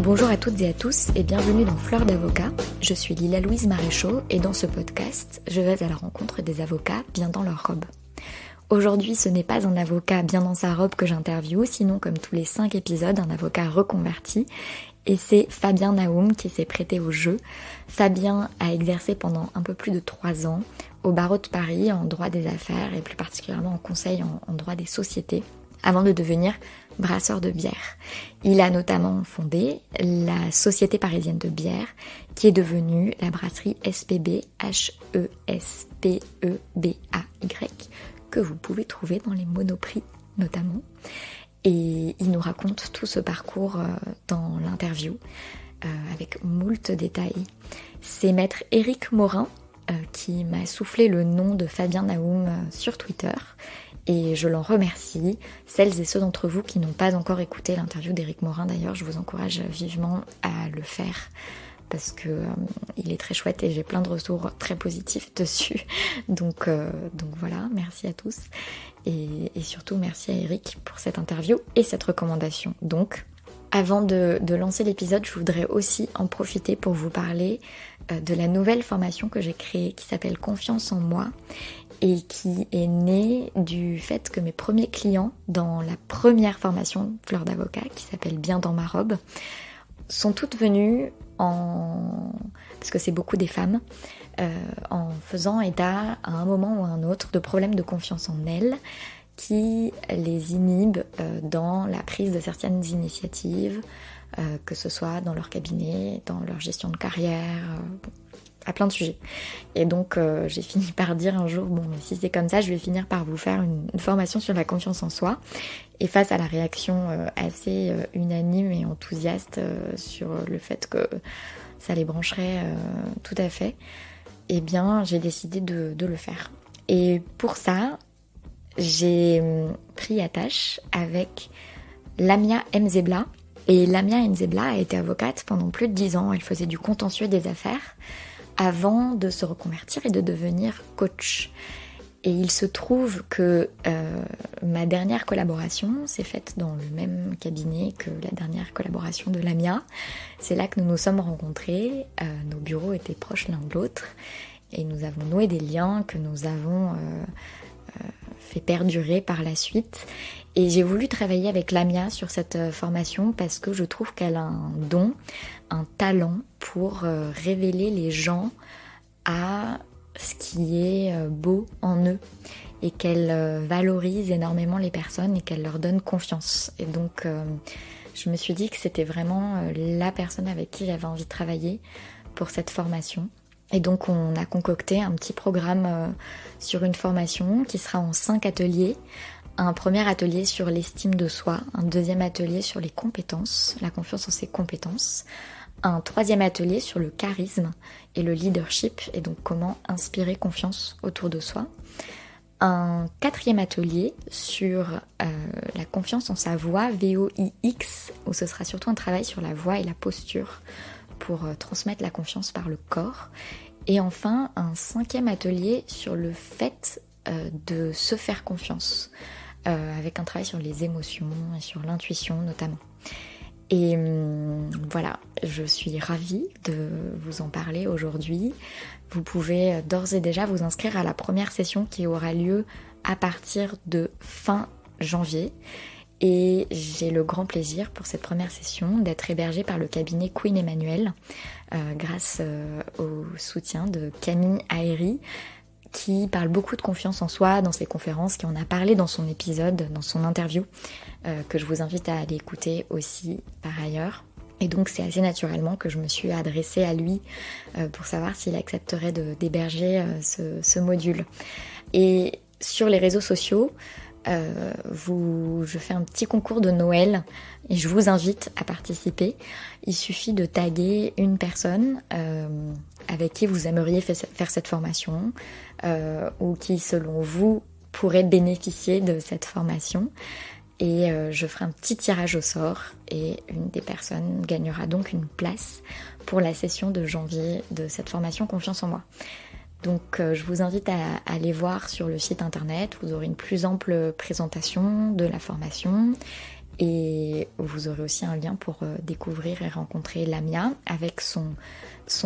Bonjour à toutes et à tous et bienvenue dans Fleur d'avocat. Je suis Lila Louise Maréchaux et dans ce podcast, je vais à la rencontre des avocats bien dans leur robe. Aujourd'hui, ce n'est pas un avocat bien dans sa robe que j'interviewe, sinon comme tous les 5 épisodes, un avocat reconverti. Et c'est Fabien Naoum qui s'est prêté au jeu. Fabien a exercé pendant un peu plus de 3 ans au barreau de Paris en droit des affaires et plus particulièrement en conseil en droit des sociétés, avant de devenir brasseur de bière. Il a notamment fondé la Société parisienne de bière, qui est devenue la brasserie SPB, H-E-S-P-E-B-A-Y, que vous pouvez trouver dans les Monoprix notamment. Et il nous raconte tout ce parcours dans l'interview, avec moult détails. C'est maître Éric Morin qui m'a soufflé le nom de Fabien Naoum sur Twitter. Et je l'en remercie. Celles et ceux d'entre vous qui n'ont pas encore écouté l'interview d'Éric Morin, d'ailleurs, je vous encourage vivement à le faire parce que il est très chouette et j'ai plein de retours très positifs dessus. Donc voilà, merci à tous. Et surtout, merci à Éric pour cette interview et cette recommandation. Donc, avant de lancer l'épisode, je voudrais aussi en profiter pour vous parler de la nouvelle formation que j'ai créée qui s'appelle Confiance en moi et qui est née du fait que mes premiers clients dans la première formation Fleur d'avocat qui s'appelle Bien dans ma robe sont toutes venues parce que c'est beaucoup des femmes, en faisant état à un moment ou à un autre de problèmes de confiance en elles qui les inhibent dans la prise de certaines initiatives, que ce soit dans leur cabinet, dans leur gestion de carrière, à plein de sujets. Et donc j'ai fini par dire un jour, bon, si c'est comme ça, je vais finir par vous faire une formation sur la confiance en soi. Et face à la réaction assez unanime et enthousiaste sur le fait que ça les brancherait tout à fait, eh bien j'ai décidé de le faire. Et pour ça, j'ai pris attache avec Lamia Mzebla. Et Lamia Mzebla a été avocate pendant plus de 10 ans. Elle faisait du contentieux des affaires avant de se reconvertir et de devenir coach. Et il se trouve que ma dernière collaboration s'est faite dans le même cabinet que la dernière collaboration de Lamia. C'est là que nous nous sommes rencontrés, nos bureaux étaient proches l'un de l'autre et nous avons noué des liens que nous avons fait perdurer par la suite. Et j'ai voulu travailler avec Lamia sur cette formation parce que je trouve qu'elle a un don, un talent pour révéler les gens à ce qui est beau en eux et qu'elle valorise énormément les personnes et qu'elle leur donne confiance. Et donc je me suis dit que c'était vraiment la personne avec qui j'avais envie de travailler pour cette formation. Et donc on a concocté un petit programme sur une formation qui sera en 5 ateliers. Un premier atelier sur l'estime de soi, un deuxième atelier sur les compétences, la confiance en ses compétences, un troisième atelier sur le charisme et le leadership, et donc comment inspirer confiance autour de soi, un quatrième atelier sur la confiance en sa voix, VOIX, où ce sera surtout un travail sur la voix et la posture pour transmettre la confiance par le corps, et enfin un 5e atelier sur le fait de se faire confiance, avec un travail sur les émotions et sur l'intuition notamment. Et voilà, je suis ravie de vous en parler aujourd'hui. Vous pouvez d'ores et déjà vous inscrire à la première session qui aura lieu à partir de fin janvier. Et j'ai le grand plaisir pour cette première session d'être hébergée par le cabinet Queen Emmanuel, grâce au soutien de Camille Aéry, qui parle beaucoup de confiance en soi dans ses conférences, qui en a parlé dans son épisode, dans son interview, que je vous invite à aller écouter aussi par ailleurs. Et donc c'est assez naturellement que je me suis adressée à lui pour savoir s'il accepterait d'héberger ce module. Et sur les réseaux sociaux, je fais un petit concours de Noël et je vous invite à participer. Il suffit de taguer une personne avec qui vous aimeriez faire cette formation ou qui selon vous pourrait bénéficier de cette formation, et je ferai un petit tirage au sort et une des personnes gagnera donc une place pour la session de janvier de cette formation Confiance en moi. Donc je vous invite à aller voir sur le site internet, vous aurez une plus ample présentation de la formation Et vous aurez aussi un lien pour découvrir et rencontrer Lamia avec son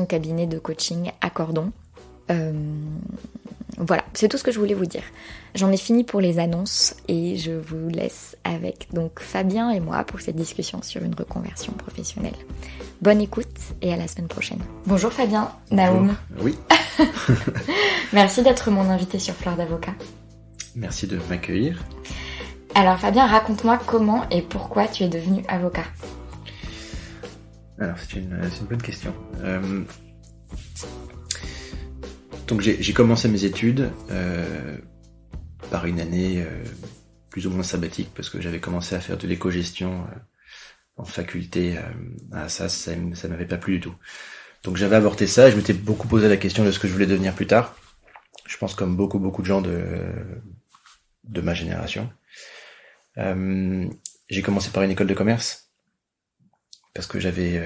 cabinet de coaching Accordon. Voilà, c'est tout ce que je voulais vous dire. J'en ai fini pour les annonces et je vous laisse avec donc Fabien et moi pour cette discussion sur une reconversion professionnelle. Bonne écoute et à la semaine prochaine. Bonjour Fabien, Naoum. Oui. Merci d'être mon invité sur Fleur d'Avocat. Merci de m'accueillir. Alors Fabien, raconte-moi comment et pourquoi tu es devenu avocat. Alors c'est une bonne question. Donc j'ai commencé mes études par une année plus ou moins sabbatique parce que j'avais commencé à faire de l'éco-gestion en faculté. Ça m'avait pas plu du tout. Donc j'avais avorté ça et je m'étais beaucoup posé la question de ce que je voulais devenir plus tard. Je pense comme beaucoup de gens de ma génération. J'ai commencé par une école de commerce parce que j'avais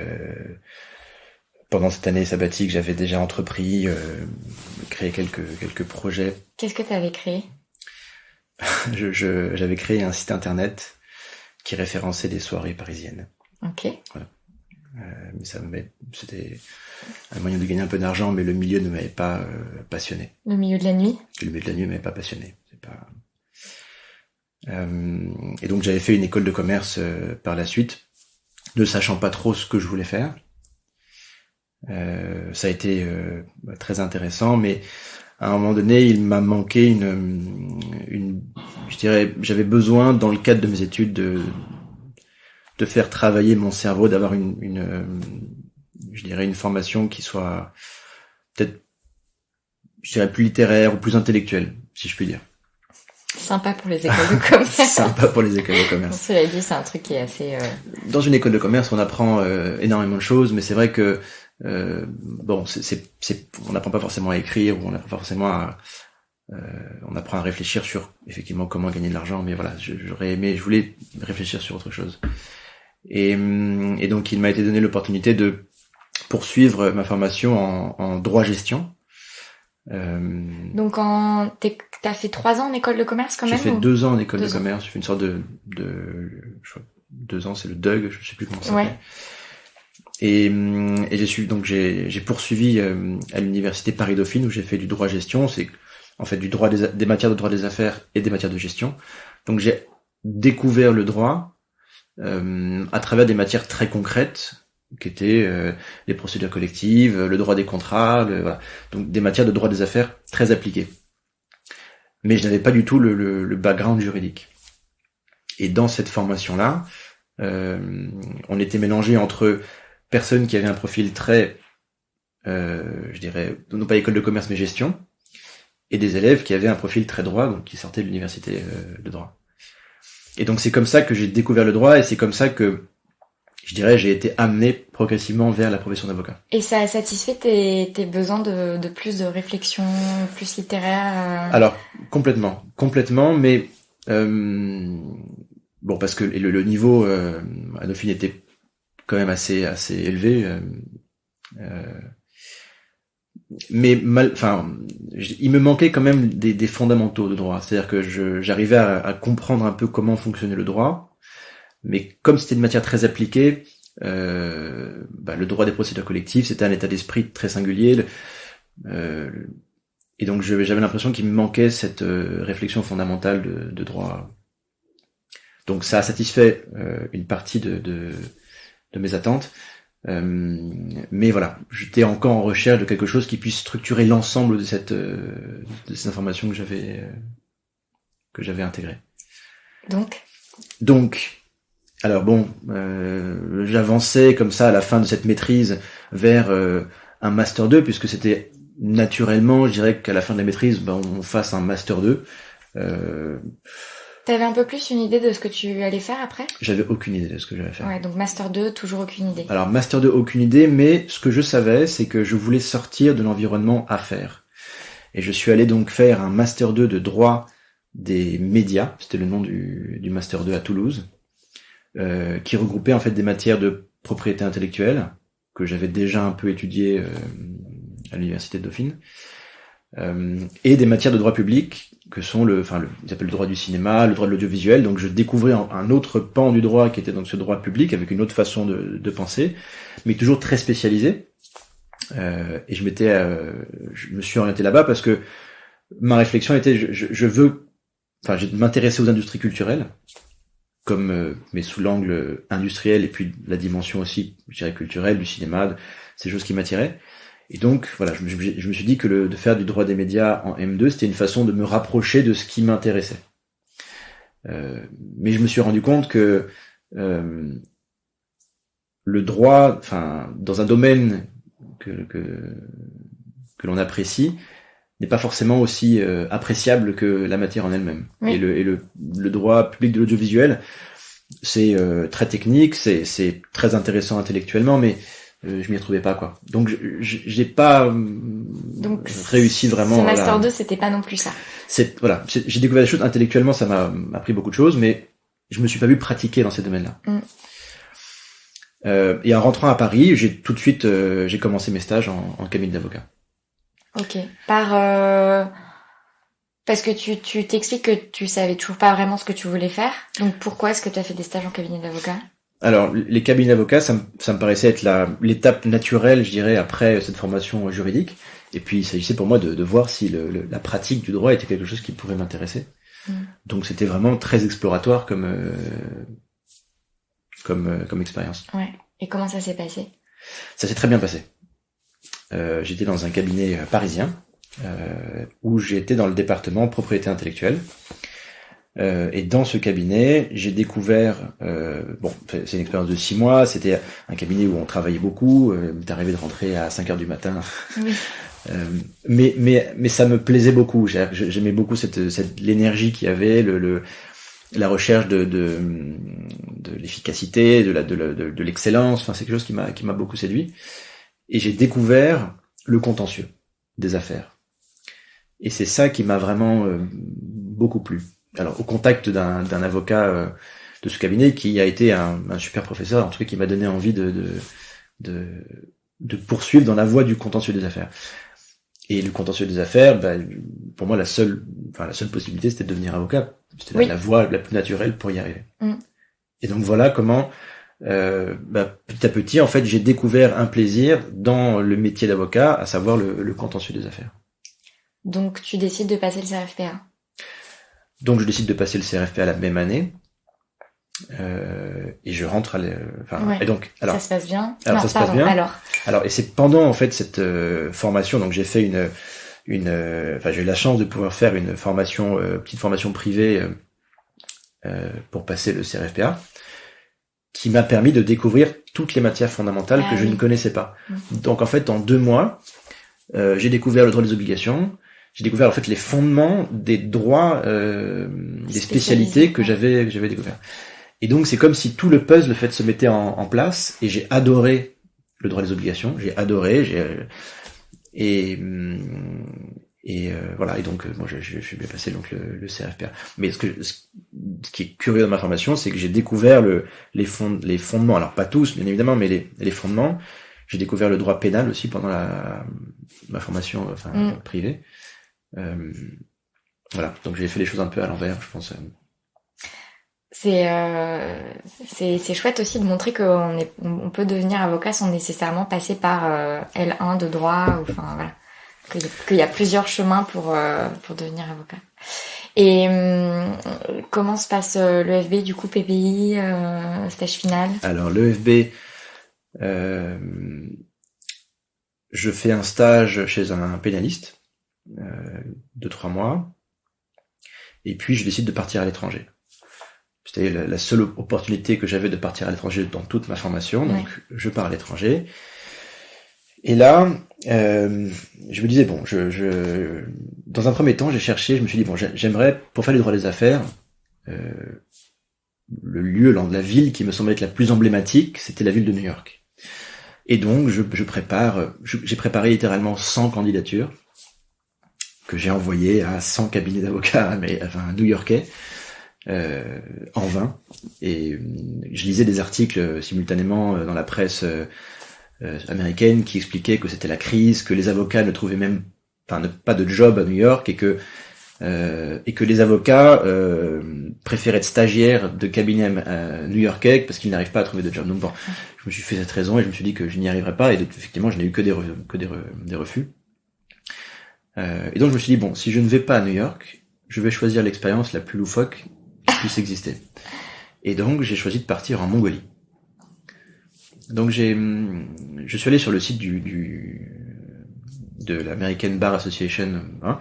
pendant cette année sabbatique, j'avais déjà entrepris, créé quelques projets. Qu'est-ce que tu avais créé ? J'avais créé un site internet qui référençait des soirées parisiennes. Ok. Voilà. Mais c'était un moyen de gagner un peu d'argent, mais le milieu ne m'avait pas passionné. Le milieu de la nuit ? Le milieu de la nuit ne m'avait pas passionné. Et donc j'avais fait une école de commerce par la suite, ne sachant pas trop ce que je voulais faire. Ça a été très intéressant, mais à un moment donné, il m'a manqué je dirais, j'avais besoin dans le cadre de mes études de faire travailler mon cerveau, d'avoir je dirais une formation qui soit peut-être, je dirais, plus littéraire ou plus intellectuelle, si je puis dire. Sympa pour les écoles de commerce. Sympa pour les écoles de commerce. Cela dit, c'est un truc qui est assez... Dans une école de commerce, on apprend énormément de choses, mais c'est vrai que on n'apprend pas forcément à écrire, ou on n'apprend pas forcément on apprend à réfléchir sur effectivement comment gagner de l'argent, mais voilà, je voulais réfléchir sur autre chose. Et donc il m'a été donné l'opportunité de poursuivre ma formation en droit gestion. Donc t'as fait 3 ans en école de commerce quand même ? J'ai fait 2 ans en école de commerce, j'ai fait une sorte de je crois, 2 ans, c'est le DUG, je sais plus comment ça s'appelle. Ouais. Et j'ai poursuivi à l'université Paris-Dauphine où j'ai fait du droit gestion, c'est en fait du droit des matières de droit des affaires et des matières de gestion. Donc j'ai découvert le droit à travers des matières très concrètes qui étaient les procédures collectives, le droit des contrats, voilà. Donc des matières de droit des affaires très appliquées. Mais je n'avais pas du tout le background juridique. Et dans cette formation-là, on était mélangé entre personnes qui avaient un profil très, je dirais, non pas école de commerce mais gestion, et des élèves qui avaient un profil très droit, donc qui sortaient de l'université de droit. Et donc c'est comme ça que j'ai découvert le droit, et c'est comme ça que, je dirais, j'ai été amené progressivement vers la profession d'avocat. Et ça a satisfait tes besoins de plus de réflexion, plus littéraire Alors, complètement, mais parce que le niveau à Dauphine était quand même assez élevé, mais il me manquait quand même des fondamentaux de droit, c'est-à-dire que j'arrivais à comprendre un peu comment fonctionnait le droit, mais comme c'était une matière très appliquée, le droit des procédures collectives, c'était un état d'esprit très singulier, et donc j'avais l'impression qu'il me manquait cette réflexion fondamentale de droit. Donc ça a satisfait une partie de mes attentes, mais voilà, j'étais encore en recherche de quelque chose qui puisse structurer l'ensemble de ces informations que j'avais intégrées. Donc, alors j'avançais comme ça à la fin de cette maîtrise vers un master 2, puisque c'était naturellement, je dirais qu'à la fin de la maîtrise, on fasse un master 2. T'avais un peu plus une idée de ce que tu allais faire après ? J'avais aucune idée de ce que j'allais faire. Ouais, donc Master 2, toujours aucune idée. Alors Master 2, aucune idée, mais ce que je savais, c'est que je voulais sortir de l'environnement affaires. Et je suis allé donc faire un Master 2 de droit des médias, c'était le nom du Master 2 à Toulouse, qui regroupait en fait des matières de propriété intellectuelle, que j'avais déjà un peu étudié à l'université de Dauphine, et des matières de droit public que sont ils appellent le droit du cinéma, le droit de l'audiovisuel. Donc je découvrais un autre pan du droit qui était donc ce droit public avec une autre façon de penser, mais toujours très spécialisé. Et je me suis orienté là-bas parce que ma réflexion était je veux m'intéresser aux industries culturelles, mais sous l'angle industriel et puis la dimension aussi, je dirais, culturelle du cinéma, ces choses qui m'attiraient. Et donc, voilà, je me suis dit que de faire du droit des médias en M2, c'était une façon de me rapprocher de ce qui m'intéressait. Mais je me suis rendu compte que le droit, dans un domaine que l'on apprécie, n'est pas forcément aussi appréciable que la matière en elle-même. Oui. Et le droit public de l'audiovisuel, c'est très technique, c'est très intéressant intellectuellement, mais je m'y retrouvais pas, quoi. Donc j'ai pas réussi vraiment. Ce master 2, c'était pas non plus ça. J'ai découvert des choses intellectuellement, ça m'a appris beaucoup de choses, mais je me suis pas vu pratiquer dans ces domaines-là. Et en rentrant à Paris, j'ai tout de suite j'ai commencé mes stages en cabinet d'avocat. Ok. Parce que tu t'expliques que tu savais toujours pas vraiment ce que tu voulais faire. Donc pourquoi est-ce que tu as fait des stages en cabinet d'avocat ? Alors, les cabinets d'avocats, ça me paraissait être l'étape naturelle, je dirais, après cette formation juridique. Et puis, il s'agissait pour moi de voir si la pratique du droit était quelque chose qui pourrait m'intéresser. Donc, c'était vraiment très exploratoire comme expérience. Ouais. Et comment ça s'est passé ? Ça s'est très bien passé. J'étais dans un cabinet parisien où j'étais dans le département propriété intellectuelle. Et dans ce cabinet, j'ai découvert, c'est une expérience de 6 mois, c'était un cabinet où on travaillait beaucoup, m'est arrivé de rentrer à 5h du matin. Oui. Mais ça me plaisait beaucoup, j'aimais beaucoup l'énergie qu'il y avait, la recherche de l'efficacité, de l'excellence, c'est quelque chose qui m'a beaucoup séduit. Et j'ai découvert le contentieux des affaires. Et c'est ça qui m'a vraiment beaucoup plu. Alors, au contact d'un avocat de ce cabinet qui a été un super professeur, en tout cas qui m'a donné envie de poursuivre dans la voie du contentieux des affaires. Et le contentieux des affaires, pour moi, la seule possibilité, c'était de devenir avocat. C'était la voie la plus naturelle pour y arriver. Et donc voilà comment, petit à petit, en fait, j'ai découvert un plaisir dans le métier d'avocat, à savoir le contentieux des affaires. Donc, tu décides de passer le CRFPA. Donc je décide de passer le CRFPA la même année et je rentre et donc alors ça se passe bien. Alors et c'est pendant en fait cette formation, donc j'ai fait j'ai eu la chance de pouvoir faire une petite formation privée pour passer le CRFPA qui m'a permis de découvrir toutes les matières fondamentales que je ne connaissais pas. Donc en fait en 2 mois, j'ai découvert le droit des obligations. J'ai découvert en fait les fondements des droits, des spécialités que j'avais découvert. Et donc c'est comme si tout le puzzle se mettait en place. Et j'ai adoré le droit des obligations. J'ai adoré. Voilà. Et donc moi je suis bien passé donc le CRFPA. Mais ce qui est curieux dans ma formation, c'est que j'ai découvert les fondements. Alors pas tous, bien évidemment, mais les fondements. J'ai découvert le droit pénal aussi pendant ma formation privée. Voilà, donc j'ai fait les choses un peu à l'envers, je pense. C'est chouette aussi de montrer qu'on peut devenir avocat sans nécessairement passer par L1 de droit, ou voilà, qu'il y a plusieurs chemins pour devenir avocat. Et comment se passe l'EFB du coup, PPI, stage final ? Alors l'EFB, je fais un stage chez un pénaliste. 2-3 mois, et puis je décide de partir à l'étranger. C'était la seule opportunité que j'avais de partir à l'étranger dans toute ma formation, donc je pars à l'étranger. Et là, je me disais dans un premier temps, je me suis dit j'aimerais, pour faire les droits des affaires, le lieu, la ville qui me semblait être la plus emblématique, c'était la ville de New York. Et donc j'ai préparé littéralement 100 candidatures que j'ai envoyé à 100 cabinets d'avocats, new-yorkais, en vain. Et je lisais des articles simultanément dans la presse américaine qui expliquaient que c'était la crise, que les avocats ne trouvaient même pas de job à New York et que les avocats préfèrent être stagiaires de cabinet new-yorkais parce qu'ils n'arrivent pas à trouver de job. Donc bon, je me suis fait cette raison et je me suis dit que je n'y arriverais pas et effectivement je n'ai eu que des refus. Et donc je me suis dit bon, si je ne vais pas à New York, je vais choisir l'expérience la plus loufoque qui puisse exister. Et donc j'ai choisi de partir en Mongolie. Donc je suis allé sur le site de l'American Bar Association, hein,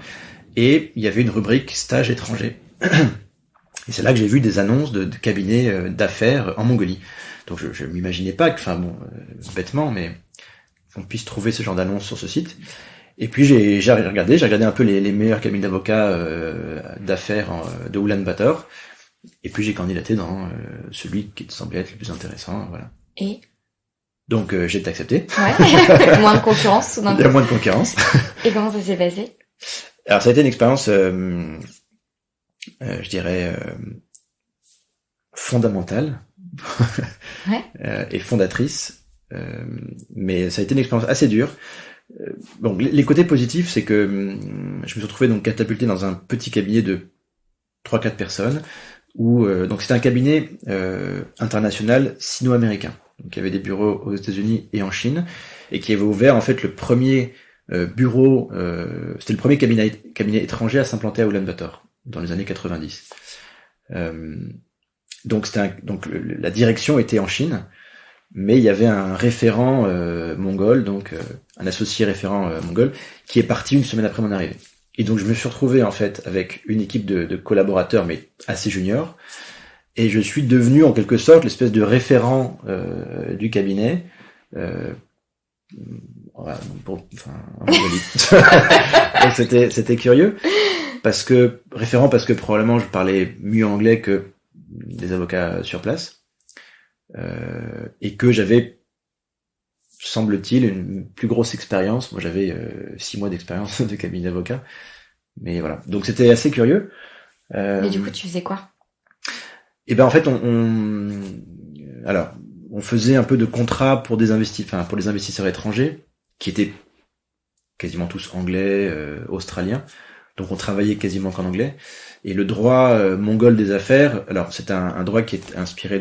et il y avait une rubrique stage étranger. Et c'est là que j'ai vu des annonces de cabinets d'affaires en Mongolie. Donc je m'imaginais pas que, bêtement, mais qu'on puisse trouver ce genre d'annonces sur ce site. Et puis j'ai regardé un peu les meilleurs cabinets d'avocats d'affaires de Ulaanbaatar. Et puis j'ai candidaté dans celui qui semblait être le plus intéressant, voilà. Et donc j'ai été accepté. Ouais. Moins de concurrence. Tout d'un coup. Il y a moins de concurrence. Et comment ça s'est passé? Alors ça a été une expérience, je dirais, fondamentale ouais. Et fondatrice, mais ça a été une expérience assez dure. Bon, les côtés positifs, c'est que je me suis retrouvé donc catapulté dans un petit cabinet de 3-4 personnes, où donc c'était un cabinet international sino-américain. Donc il y avait des bureaux aux États-Unis et en Chine, et qui avait ouvert en fait le premier bureau, c'était le premier cabinet étranger à s'implanter à Ulaanbaatar dans les années 90. Donc la direction était en Chine, mais il y avait un référent mongol, donc un associé référent mongol, qui est parti une semaine après mon arrivée. Et donc je me suis retrouvé en fait avec une équipe de collaborateurs, mais assez juniors, et je suis devenu en quelque sorte l'espèce de référent du cabinet. En Mongolie. Donc c'était curieux parce que probablement je parlais mieux anglais que des avocats sur place et que j'avais, semble-t-il, une plus grosse expérience. Moi j'avais 6 mois d'expérience de cabinet d'avocat, mais voilà, donc c'était assez curieux. Mais du coup tu faisais quoi? Et ben en fait on faisait un peu de contrat pour les investisseurs étrangers qui étaient quasiment tous anglais, australiens. Donc on travaillait quasiment qu'en anglais. Et le droit mongol des affaires, alors c'est un droit qui est inspiré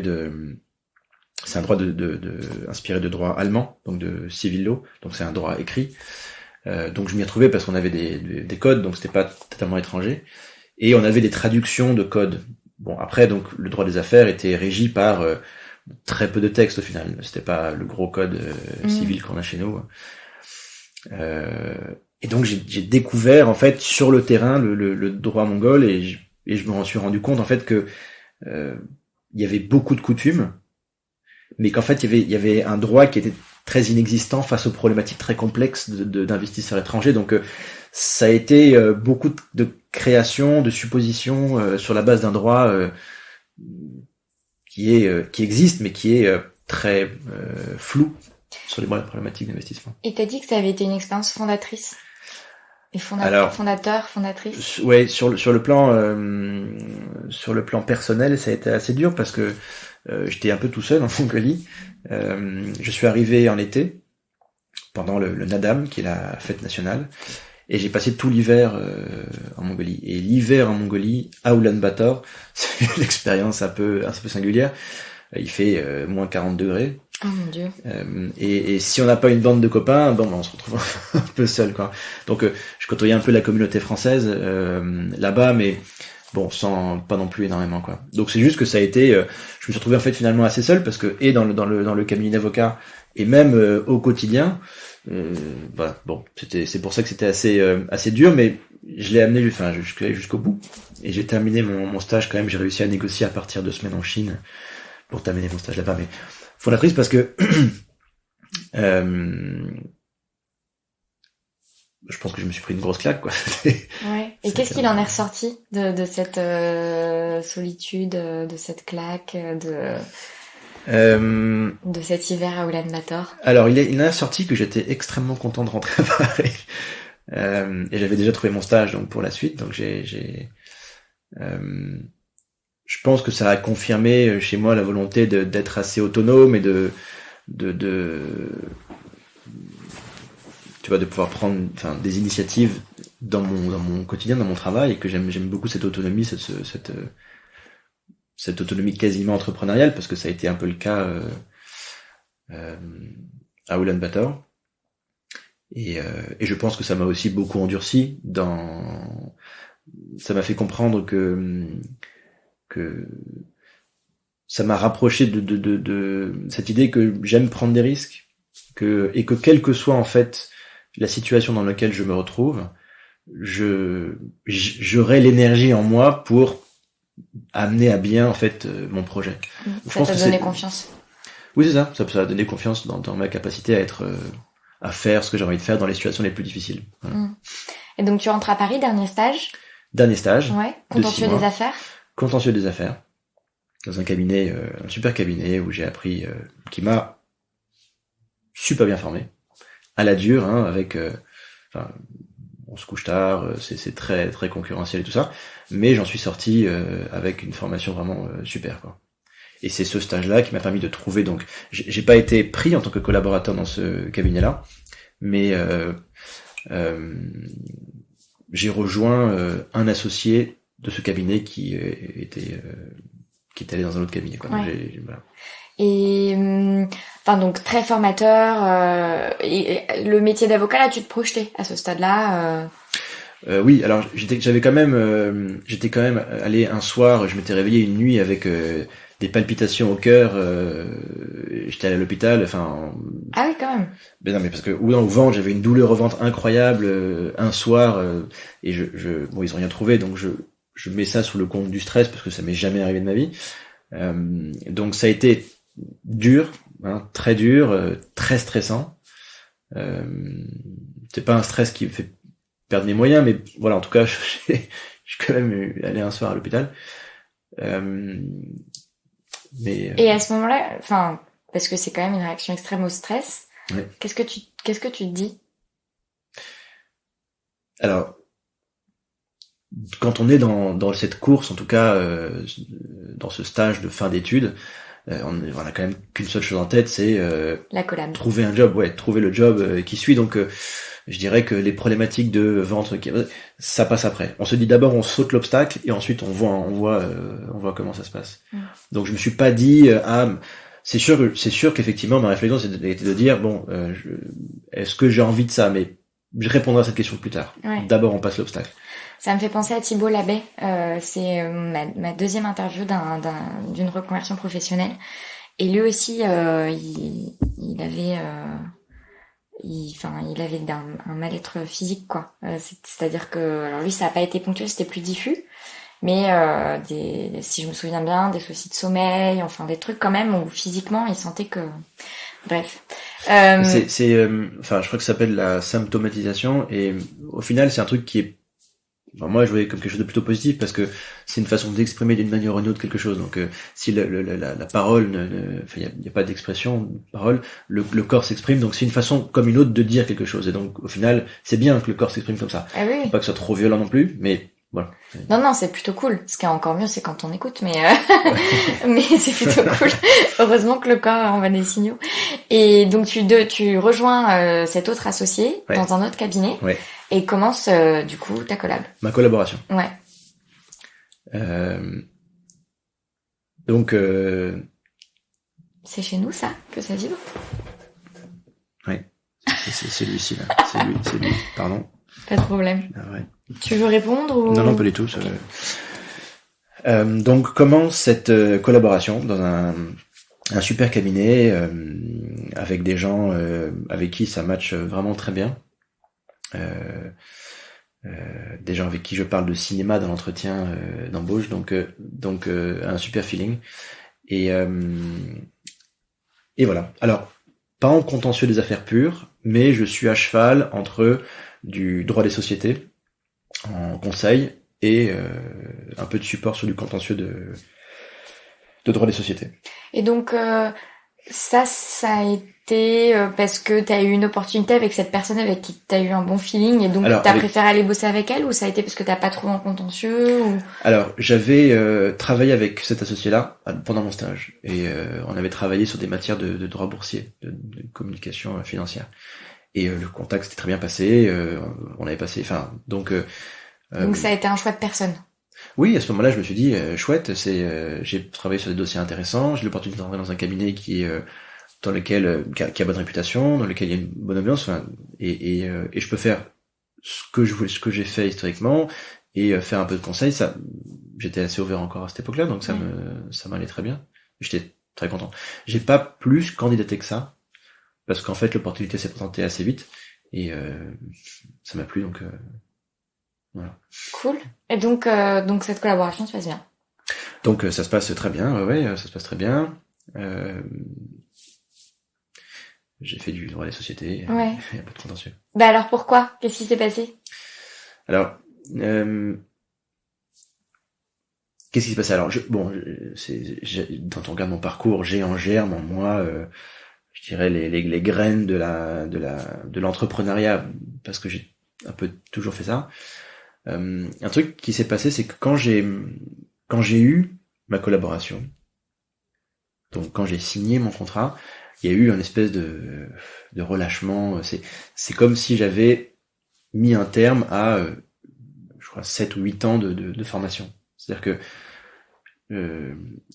inspiré de droit allemand, donc de civil law. Donc c'est un droit écrit. Donc je m'y retrouvais parce qu'on avait des codes, donc c'était pas totalement étranger. Et on avait des traductions de codes. Bon, après, donc le droit des affaires était régi par très peu de textes au final. C'était pas le gros code civil qu'on a chez nous. Et donc j'ai découvert en fait sur le terrain le droit mongol et je me suis rendu compte en fait que il y avait beaucoup de coutumes, mais qu'en fait il y avait un droit qui était très inexistant face aux problématiques très complexes d'investisseurs étrangers. Donc ça a été beaucoup de création, de suppositions sur la base d'un droit qui existe mais qui est très flou sur les problématiques d'investissement. Et t'as dit que ça avait été une expérience fondatrice et fondatrice. Ouais, sur le plan personnel, ça a été assez dur parce que j'étais un peu tout seul en Mongolie. Je suis arrivé en été pendant le Nadam, qui est la fête nationale, et j'ai passé tout l'hiver en Mongolie. Et l'hiver en Mongolie, à Ulaanbaatar, c'est une expérience un peu singulière. Il fait moins 40 degrés. Oh mon Dieu. Et si on n'a pas une bande de copains, on se retrouve un peu seul, quoi. Donc je côtoyais un peu la communauté française là-bas, mais bon, sans pas non plus énormément, quoi. Donc c'est juste que ça a été, je me suis retrouvé en fait finalement assez seul parce que dans le cabinet d'avocat et même au quotidien, voilà. Bon, c'est pour ça que c'était assez dur, mais je l'ai amené, jusqu'au bout. Et j'ai terminé mon stage quand même. J'ai réussi à négocier à partir de 2 semaines en Chine pour terminer mon stage là-bas, mais fondatrice parce que je pense que je me suis pris une grosse claque, quoi. Ouais. Et qu'est-ce qu'il en est ressorti de cette solitude, de cette claque, de cet hiver à Ulaanbaatar? Alors il en est ressorti que j'étais extrêmement content de rentrer à Paris. Et j'avais déjà trouvé mon stage donc pour la suite, donc je pense que ça a confirmé chez moi la volonté d'être assez autonome et de tu tu vois, de pouvoir prendre, enfin, des initiatives dans mon quotidien, dans mon travail, et que j'aime beaucoup cette autonomie, cette autonomie quasiment entrepreneuriale, parce que ça a été un peu le cas à Ulaanbaatar. Et je pense que ça m'a aussi beaucoup endurci ça m'a fait comprendre que ça m'a rapproché de cette idée que j'aime prendre des risques, et que quelle que soit en fait la situation dans laquelle je me retrouve, j'aurai l'énergie en moi pour amener à bien en fait mon projet. Ça t'a donné confiance. Oui, c'est ça. Ça a donné confiance dans ma capacité à faire ce que j'ai envie de faire dans les situations les plus difficiles. Voilà. Et donc tu rentres à Paris, dernier stage. Ouais. Contentieux des affaires. Contentieux des affaires. Dans un cabinet, un super cabinet où j'ai appris, qui m'a super bien formé. À la dure, hein, avec, on se couche tard, c'est très très concurrentiel et tout ça, mais j'en suis sorti avec une formation vraiment super, quoi. Et c'est ce stage-là qui m'a permis de trouver, donc j'ai pas été pris en tant que collaborateur dans ce cabinet-là, mais j'ai rejoint un associé de ce cabinet qui était allé dans un autre cabinet, quoi. Ouais. Donc voilà. Et donc très formateur. Et le métier d'avocat, là, tu te projetais à ce stade-là. Oui, alors j'étais quand même allé un soir, je m'étais réveillé une nuit avec des palpitations au cœur, j'étais allé à l'hôpital, enfin. Ah oui, quand même. Ben non, mais parce que au ventre, j'avais une douleur au ventre incroyable un soir, et bon, ils ont rien trouvé, donc je mets ça sous le compte du stress parce que ça m'est jamais arrivé de ma vie. Donc ça a été dur, hein, très dur, très stressant. C'est pas un stress qui me fait perdre mes moyens, mais voilà, en tout cas, je suis quand même allé un soir à l'hôpital. Et à ce moment-là, enfin, parce que c'est quand même une réaction extrême au stress, ouais. Qu'est-ce que tu te dis? Alors, quand on est dans cette course, en tout cas, dans ce stage de fin d'études, on a quand même qu'une seule chose en tête, c'est la collab. Trouver un job, trouver le job qui suit. Donc, je dirais que les problématiques de ventre, ça passe après. On se dit d'abord, on saute l'obstacle et ensuite on voit comment ça se passe. Donc, je me suis pas dit c'est sûr qu'effectivement ma réflexion c'était de dire bon, est-ce que j'ai envie de ça, mais je répondrai à cette question plus tard. Ouais. D'abord, on passe l'obstacle. Ça me fait penser à Thibault Labbé. C'est ma deuxième interview d'une reconversion professionnelle. Et lui aussi, il avait un mal-être physique, quoi. C'est-à-dire que, alors lui, ça a pas été ponctuel, c'était plus diffus. Mais si je me souviens bien, des soucis de sommeil, enfin des trucs quand même où physiquement, il sentait que... Bref. Je crois que ça s'appelle la symptomatisation, et au final, c'est un truc qui est... Enfin, moi, je voyais comme quelque chose de plutôt positif parce que c'est une façon d'exprimer d'une manière ou d'une autre quelque chose. Donc, si la parole, il y a pas d'expression de parole, le corps s'exprime. Donc, c'est une façon comme une autre de dire quelque chose. Et donc, au final, c'est bien que le corps s'exprime comme ça. Ah oui. Faut pas que ce soit trop violent non plus, mais voilà. Non, c'est plutôt cool. Ce qui est encore mieux, c'est quand on écoute, mais mais c'est plutôt cool. Heureusement que le corps envoie des signaux. Et donc, tu rejoins cet autre associé dans un autre cabinet. Ouais. Et commence, du coup, ta collab. Ma collaboration. Ouais. Donc... C'est chez nous, ça, que ça vibre? Ouais. C'est celui-ci, là. C'est lui. Pardon. Pas de problème. Ah, ouais. Tu veux répondre ou... Non, pas du tout. Okay. Donc, commence cette collaboration dans un super cabinet, avec des gens avec qui ça match vraiment très bien. Des gens avec qui je parle de cinéma dans l'entretien d'embauche, donc un super feeling, et voilà. Alors, pas en contentieux des affaires pures, mais je suis à cheval entre du droit des sociétés en conseil et un peu de support sur du contentieux de droit des sociétés. Et donc ça a été parce que t'as eu une opportunité avec cette personne avec qui t'as eu un bon feeling et donc t'as préféré aller bosser avec elle, ou ça a été parce que t'as pas trouvé en contentieux ou... Alors, j'avais travaillé avec cet associé-là pendant mon stage, et on avait travaillé sur des matières de droit boursier, de communication financière. Et le contact s'était très bien passé. On avait passé, enfin, donc ça a été un choix de personne. Oui, à ce moment-là, je me suis dit, chouette, j'ai travaillé sur des dossiers intéressants, j'ai l'opportunité d'entrer dans un cabinet qui est dans lequel qui a bonne réputation, dans lequel il y a une bonne ambiance, enfin, et je peux faire ce que je voulais, ce que j'ai fait historiquement, et faire un peu de conseils. Ça, j'étais assez ouvert encore à cette époque-là, donc ça m'allait très bien. J'étais très content. J'ai pas plus candidaté que ça, parce qu'en fait, l'opportunité s'est présentée assez vite, et ça m'a plu, donc voilà. Cool. Et donc cette collaboration se passe bien. Donc ça se passe très bien, ouais, ça se passe très bien. J'ai fait du droit des sociétés, il y a pas de contentieux. Bah alors pourquoi? Qu'est-ce qui s'est passé? Alors, qu'est-ce qui s'est passé? Alors, quand on regarde mon parcours, j'ai en germe en moi, je dirais les graines de l'entrepreneuriat, parce que j'ai un peu toujours fait ça. Un truc qui s'est passé, c'est que quand j'ai eu ma collaboration, donc quand j'ai signé mon contrat, il y a eu une espèce de relâchement. C'est comme si j'avais mis un terme à, je crois, 7 ou 8 ans de formation. C'est-à-dire que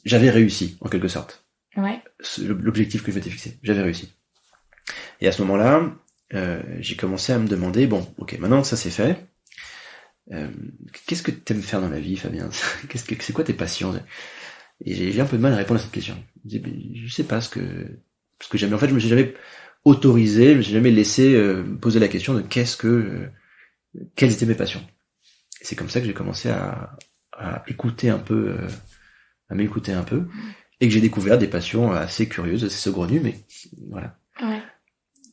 j'avais réussi, en quelque sorte. Ouais. L'objectif que je m'étais fixé, j'avais réussi. Et à ce moment-là, j'ai commencé à me demander, bon, ok, maintenant que ça c'est fait, qu'est-ce que t'aimes faire dans la vie, Fabien? C'est quoi tes passions? Et j'ai un peu de mal à répondre à cette question. Je sais pas ce que j'aime. En fait, je me suis jamais autorisé, je me suis jamais laissé poser la question de quelles étaient mes passions. Et c'est comme ça que j'ai commencé à écouter un peu, à m'écouter un peu, et que j'ai découvert des passions assez curieuses, assez saugrenues, mais voilà. Ouais.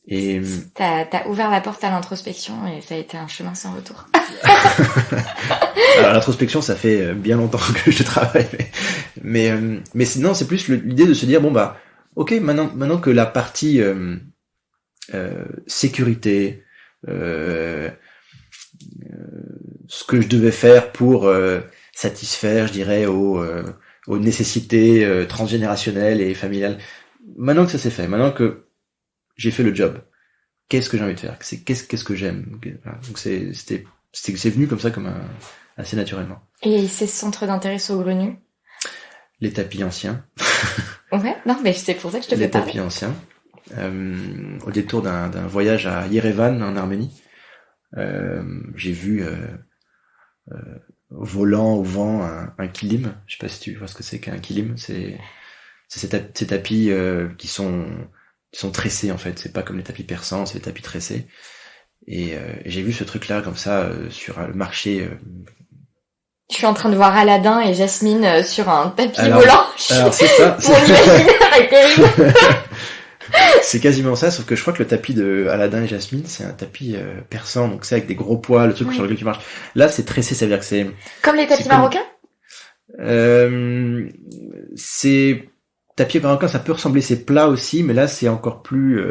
Et t'as ouvert la porte à l'introspection et ça a été un chemin sans retour. Alors l'introspection, ça fait bien longtemps que je travaille, mais non, c'est plus l'idée de se dire bon bah ok, maintenant que la partie sécurité, ce que je devais faire pour satisfaire, je dirais, aux nécessités transgénérationnelles et familiales, maintenant que ça c'est fait, maintenant que j'ai fait le job, qu'est-ce que j'ai envie de faire, qu'est-ce que j'aime. Donc c'est venu comme ça, assez naturellement. Et ces centres d'intérêt saugrenus? Les tapis anciens. Ouais, non, mais c'est pour ça que je te fais parler. Les tapis anciens. Au détour d'un voyage à Yerevan, en Arménie, j'ai vu volant au vent un kilim. Je sais pas si tu vois ce que c'est qu'un kilim. C'est ces tapis qui sont tressés en fait. C'est pas comme les tapis persans, c'est les tapis tressés. Et j'ai vu ce truc-là comme ça sur le marché. Je suis en train de voir Aladdin et Jasmine sur un tapis volant. Alors c'est ça. Mon imaginaire est terrible. C'est quasiment ça, sauf que je crois que le tapis de Aladdin et Jasmine, c'est un tapis persan, donc c'est avec des gros poids, le truc sur lequel tu marches. Là, c'est tressé, ça veut dire que c'est... Comme les tapis marocains? C'est... Tapis marocain, ça peut ressembler, c'est plat aussi, mais là, c'est encore plus...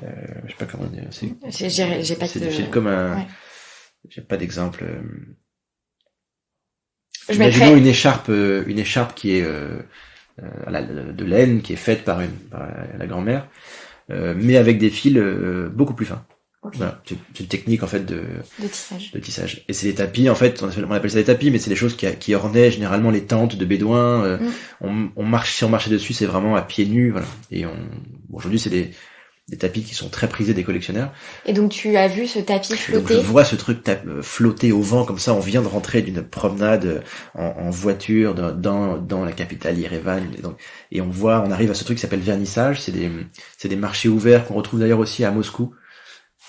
je sais pas comment dire. J'ai pas C'est comme un... Ouais. J'ai pas d'exemple. Imaginons une écharpe qui est de laine, qui est faite par la grand-mère, mais avec des fils beaucoup plus fins. Okay. Voilà, c'est une technique en fait de tissage. Et c'est des tapis, en fait, on appelle ça des tapis, mais c'est des choses qui ornaient généralement les tentes de bédouins. Si on marchait dessus, c'est vraiment à pieds nus, voilà. Et aujourd'hui, c'est des tapis qui sont très prisés des collectionneurs. Et donc tu as vu ce tapis flotter? Donc je vois ce truc flotter au vent comme ça. On vient de rentrer d'une promenade en voiture dans la capitale Yerevan. Et on arrive à ce truc qui s'appelle vernissage. C'est des marchés ouverts qu'on retrouve d'ailleurs aussi à Moscou.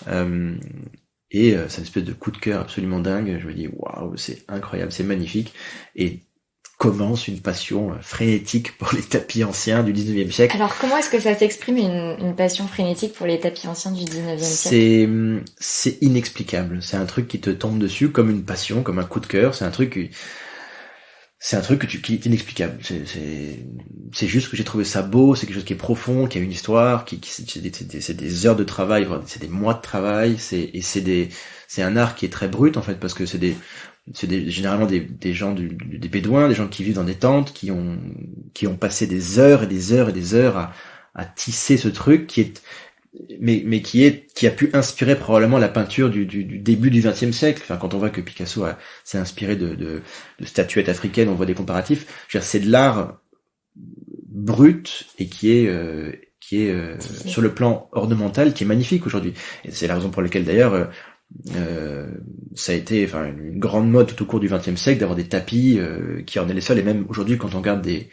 Et c'est une espèce de coup de cœur absolument dingue. Je me dis waouh, c'est incroyable, c'est magnifique. Et commence une passion frénétique pour les tapis anciens du 19e siècle. Alors comment est-ce que ça s'exprime une passion frénétique pour les tapis anciens du 19e siècle? C'est inexplicable. C'est un truc qui te tombe dessus comme une passion, comme un coup de cœur. C'est un truc qui est inexplicable. C'est juste que j'ai trouvé ça beau, c'est quelque chose qui est profond, qui a une histoire, c'est des heures de travail, c'est des mois de travail, c'est un art qui est très brut en fait, parce que c'est généralement des gens des bédouins, des gens qui vivent dans des tentes, qui ont passé des heures et des heures et des heures à tisser ce truc qui est mais qui a pu inspirer probablement la peinture du début du XXe siècle. Enfin, quand on voit que Picasso s'est inspiré de statuettes africaines, on voit des comparatifs. Je veux dire, c'est de l'art brut et qui est sur le plan ornemental, qui est magnifique aujourd'hui. Et c'est la raison pour laquelle d'ailleurs ça a été une grande mode tout au cours du XXe siècle d'avoir des tapis qui ornaient les sols. Et même aujourd'hui, quand on regarde des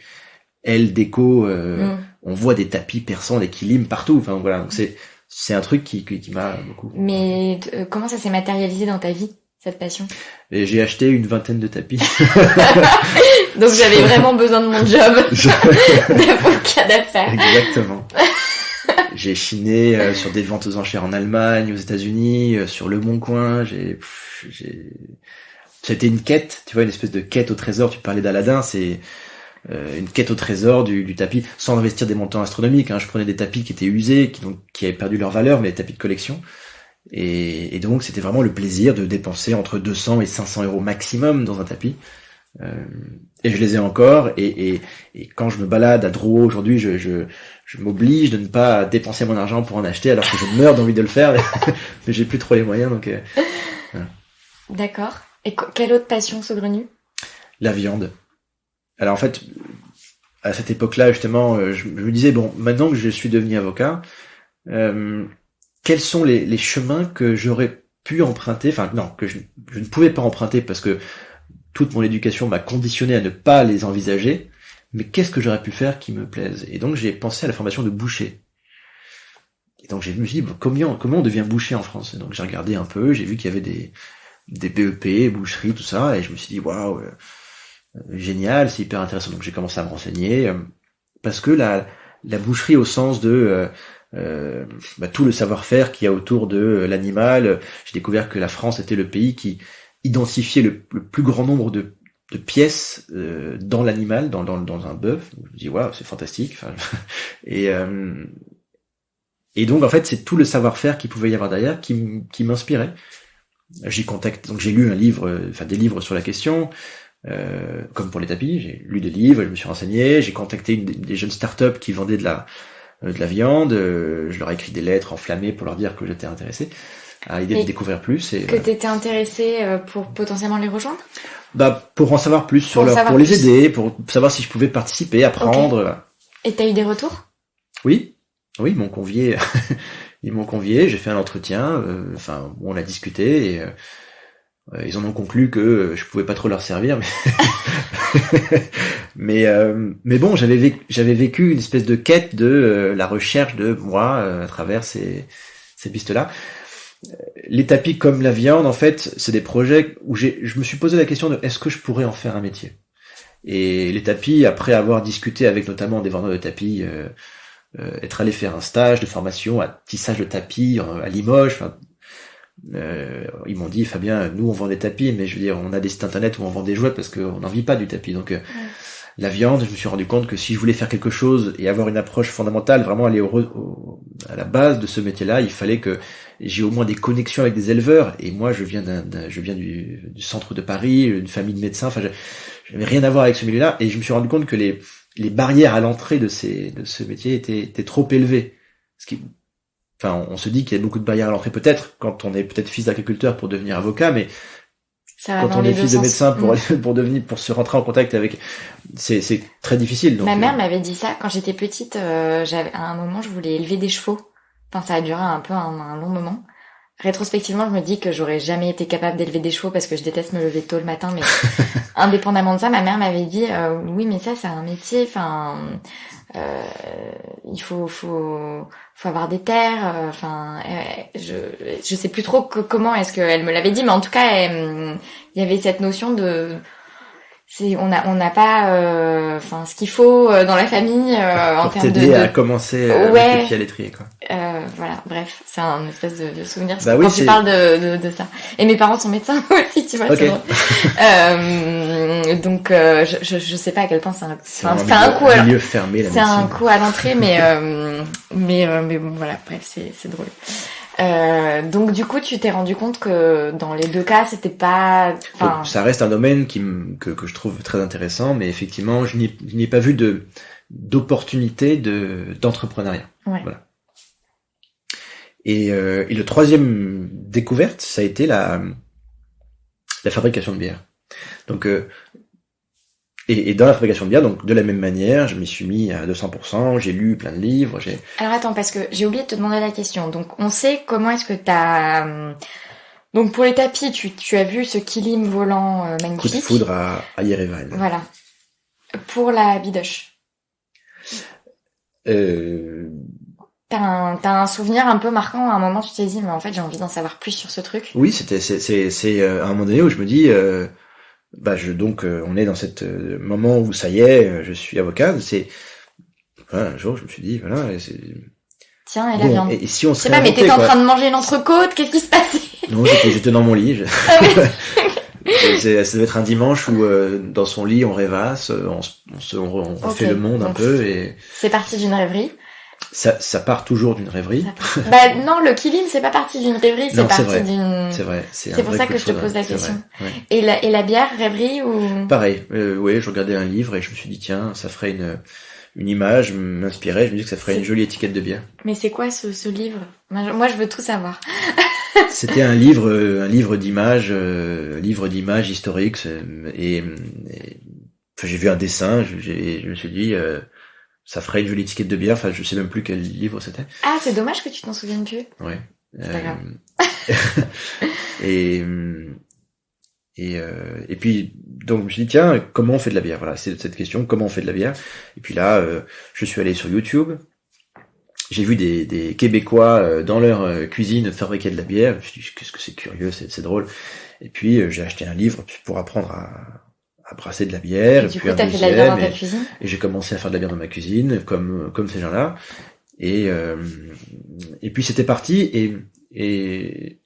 L déco, on voit des tapis persans, des kilim partout. Enfin voilà, donc c'est un truc qui m'a beaucoup. Mais comment ça s'est matérialisé dans ta vie, cette passion? Et j'ai acheté une vingtaine de tapis. Donc j'avais vraiment besoin de mon job d'avocat d'affaires. Exactement. J'ai chiné sur des ventes aux enchères en Allemagne, aux États-Unis, sur Le Bon Coin. C'était une quête, tu vois, une espèce de quête au trésor. Tu parlais d'Aladin, c'est une quête au trésor du tapis, sans investir des montants astronomiques. Je prenais des tapis qui étaient usés, qui avaient perdu leur valeur, mais des tapis de collection. Et donc c'était vraiment le plaisir de dépenser entre 200 et 500 euros maximum dans un tapis. Et je les ai encore. Et quand je me balade à Drouot aujourd'hui, je m'oblige de ne pas dépenser mon argent pour en acheter, alors que je meurs d'envie de le faire, mais j'ai plus trop les moyens. Donc voilà. D'accord. Et quelle autre passion saugrenue? La viande. Alors en fait, à cette époque-là, justement, je me disais, bon, maintenant que je suis devenu avocat, quels sont les chemins que j'aurais pu emprunter, que je ne pouvais pas emprunter parce que toute mon éducation m'a conditionné à ne pas les envisager, mais qu'est-ce que j'aurais pu faire qui me plaise? Et donc j'ai pensé à la formation de boucher. Et donc je me suis dit, bon, comment on devient boucher en France? Et donc j'ai regardé un peu, j'ai vu qu'il y avait des BEP, boucherie, tout ça, et je me suis dit, waouh, génial, c'est hyper intéressant. Donc j'ai commencé à me renseigner, parce que la boucherie au sens de tout le savoir-faire qu'il y a autour de l'animal, j'ai découvert que la France était le pays qui identifiait le plus grand nombre de pièces dans l'animal, dans un bœuf. Je me dis waouh, c'est fantastique. Et donc en fait c'est tout le savoir-faire qu'il pouvait y avoir derrière qui m'inspirait. Donc j'ai lu des livres sur la question. Comme pour les tapis, j'ai lu des livres, je me suis renseigné, j'ai contacté des jeunes startups qui vendaient de la viande, je leur ai écrit des lettres enflammées pour leur dire que j'étais intéressé à l'idée de découvrir plus. Et, que t'étais intéressé pour potentiellement les rejoindre? Pour en savoir plus pour les aider, pour savoir si je pouvais participer, apprendre. Okay. Et t'as eu des retours? Oui, ils m'ont convié, j'ai fait un entretien, on a discuté et ils en ont conclu que je pouvais pas trop leur servir, mais bon, j'avais vécu une espèce de quête de la recherche de moi à travers ces pistes-là. Les tapis comme la viande, en fait, c'est des projets où je me suis posé la question de est-ce que je pourrais en faire un métier. Et les tapis, après avoir discuté avec notamment des vendeurs de tapis, être allé faire un stage de formation à tissage de tapis à Limoges, ils m'ont dit, Fabien, nous on vend des tapis, mais je veux dire, on a des sites internet où on vend des jouets parce qu'on n'en vit pas du tapis. Donc la viande, je me suis rendu compte que si je voulais faire quelque chose et avoir une approche fondamentale, vraiment aller à la base de ce métier-là, il fallait que j'ai au moins des connexions avec des éleveurs. Et moi, je viens du centre de Paris, une famille de médecins. J'avais rien à voir avec ce milieu-là. Et je me suis rendu compte que les barrières à l'entrée de ce métier étaient trop élevées. On se dit qu'il y a beaucoup de barrières à l'entrée peut-être quand on est peut-être fils d'agriculteur pour devenir avocat, mais quand on est fils de médecin pour se rentrer en contact avec, c'est très difficile. Donc, ma mère m'avait dit ça quand j'étais petite. À un moment, je voulais élever des chevaux. Ça a duré un peu un long moment. Rétrospectivement, je me dis que j'aurais jamais été capable d'élever des chevaux parce que je déteste me lever tôt le matin. Mais indépendamment de ça, ma mère m'avait dit oui, mais ça, c'est un métier. Il faut avoir des terres. Je sais plus trop comment est-ce qu'elle me l'avait dit, mais en tout cas, il y avait cette notion de on n'a pas ce qu'il faut dans la famille en termes de t'aider à commencer avec les pieds à l'étrier, quoi. Voilà, bref, c'est un espèce de souvenir quand tu parles de ça. Et mes parents sont médecins aussi, tu vois. Okay. Donc je sais pas à quel point c'est un coup milieu fermé, c'est un coup à l'entrée, mais bon, voilà, bref, c'est drôle. Donc du coup, tu t'es rendu compte que dans les deux cas, c'était pas. Ça reste un domaine que je trouve très intéressant, mais effectivement, je n'y ai pas vu d'opportunité d'entrepreneuriat. Ouais. Voilà. Et le troisième découverte, ça a été la fabrication de bière. Donc, et dans la fabrication de bière, donc de la même manière, je m'y suis mis à 200%, j'ai lu plein de livres, Alors attends, parce que j'ai oublié de te demander la question. Donc on sait comment est-ce que t'as... Donc pour les tapis, tu as vu ce kilim volant magnifique. Coup de foudre à Yerevan. Voilà. Pour la bidoche. T'as un souvenir un peu marquant, à un moment tu t'es dit, mais en fait j'ai envie d'en savoir plus sur ce truc. Oui, c'est à un moment donné où je me dis, on est dans cette moment où ça y est, je suis avocat. Un jour je me suis dit, voilà, Tiens, et la viande. Et si on je sais pas, mais t'étais en train de manger une entrecôte, qu'est-ce qui se passait? Non, j'étais dans mon lit. Ça devait être un dimanche où dans son lit on rêvasse, on fait le monde un peu et. C'est parti d'une rêverie. Ça part toujours d'une rêverie. Bah non, le kilim c'est pas parti d'une rêverie, c'est parti d'une. C'est vrai. C'est pour ça que je te pose la question. Ouais. Et la bière, rêverie ou? Pareil. Oui, je regardais un livre et je me suis dit tiens, ça ferait une image, m'inspirait. Je me dis que ça ferait une jolie étiquette de bière. Mais c'est quoi ce livre? Moi, je veux tout savoir. C'était un livre d'images, historiques et enfin, j'ai vu un dessin, je me suis dit ça ferait une jolie étiquette de bière. Enfin, je sais même plus quel livre c'était. Ah, c'est dommage que tu t'en souviennes plus. Ouais. C'est pas grave. Et puis donc je me suis dit tiens, comment on fait de la bière? Voilà, c'est cette question, comment on fait de la bière? Et puis là, je suis allé sur YouTube. J'ai vu des Québécois dans leur cuisine fabriquer de la bière. Je me suis dit qu'est-ce que c'est curieux, c'est drôle. Et puis j'ai acheté un livre pour apprendre à brasser de la bière. Et du coup, t'as fait de la bière dans ta cuisine? Et j'ai commencé à faire de la bière dans ma cuisine, comme ces gens-là. Et puis c'était parti. Et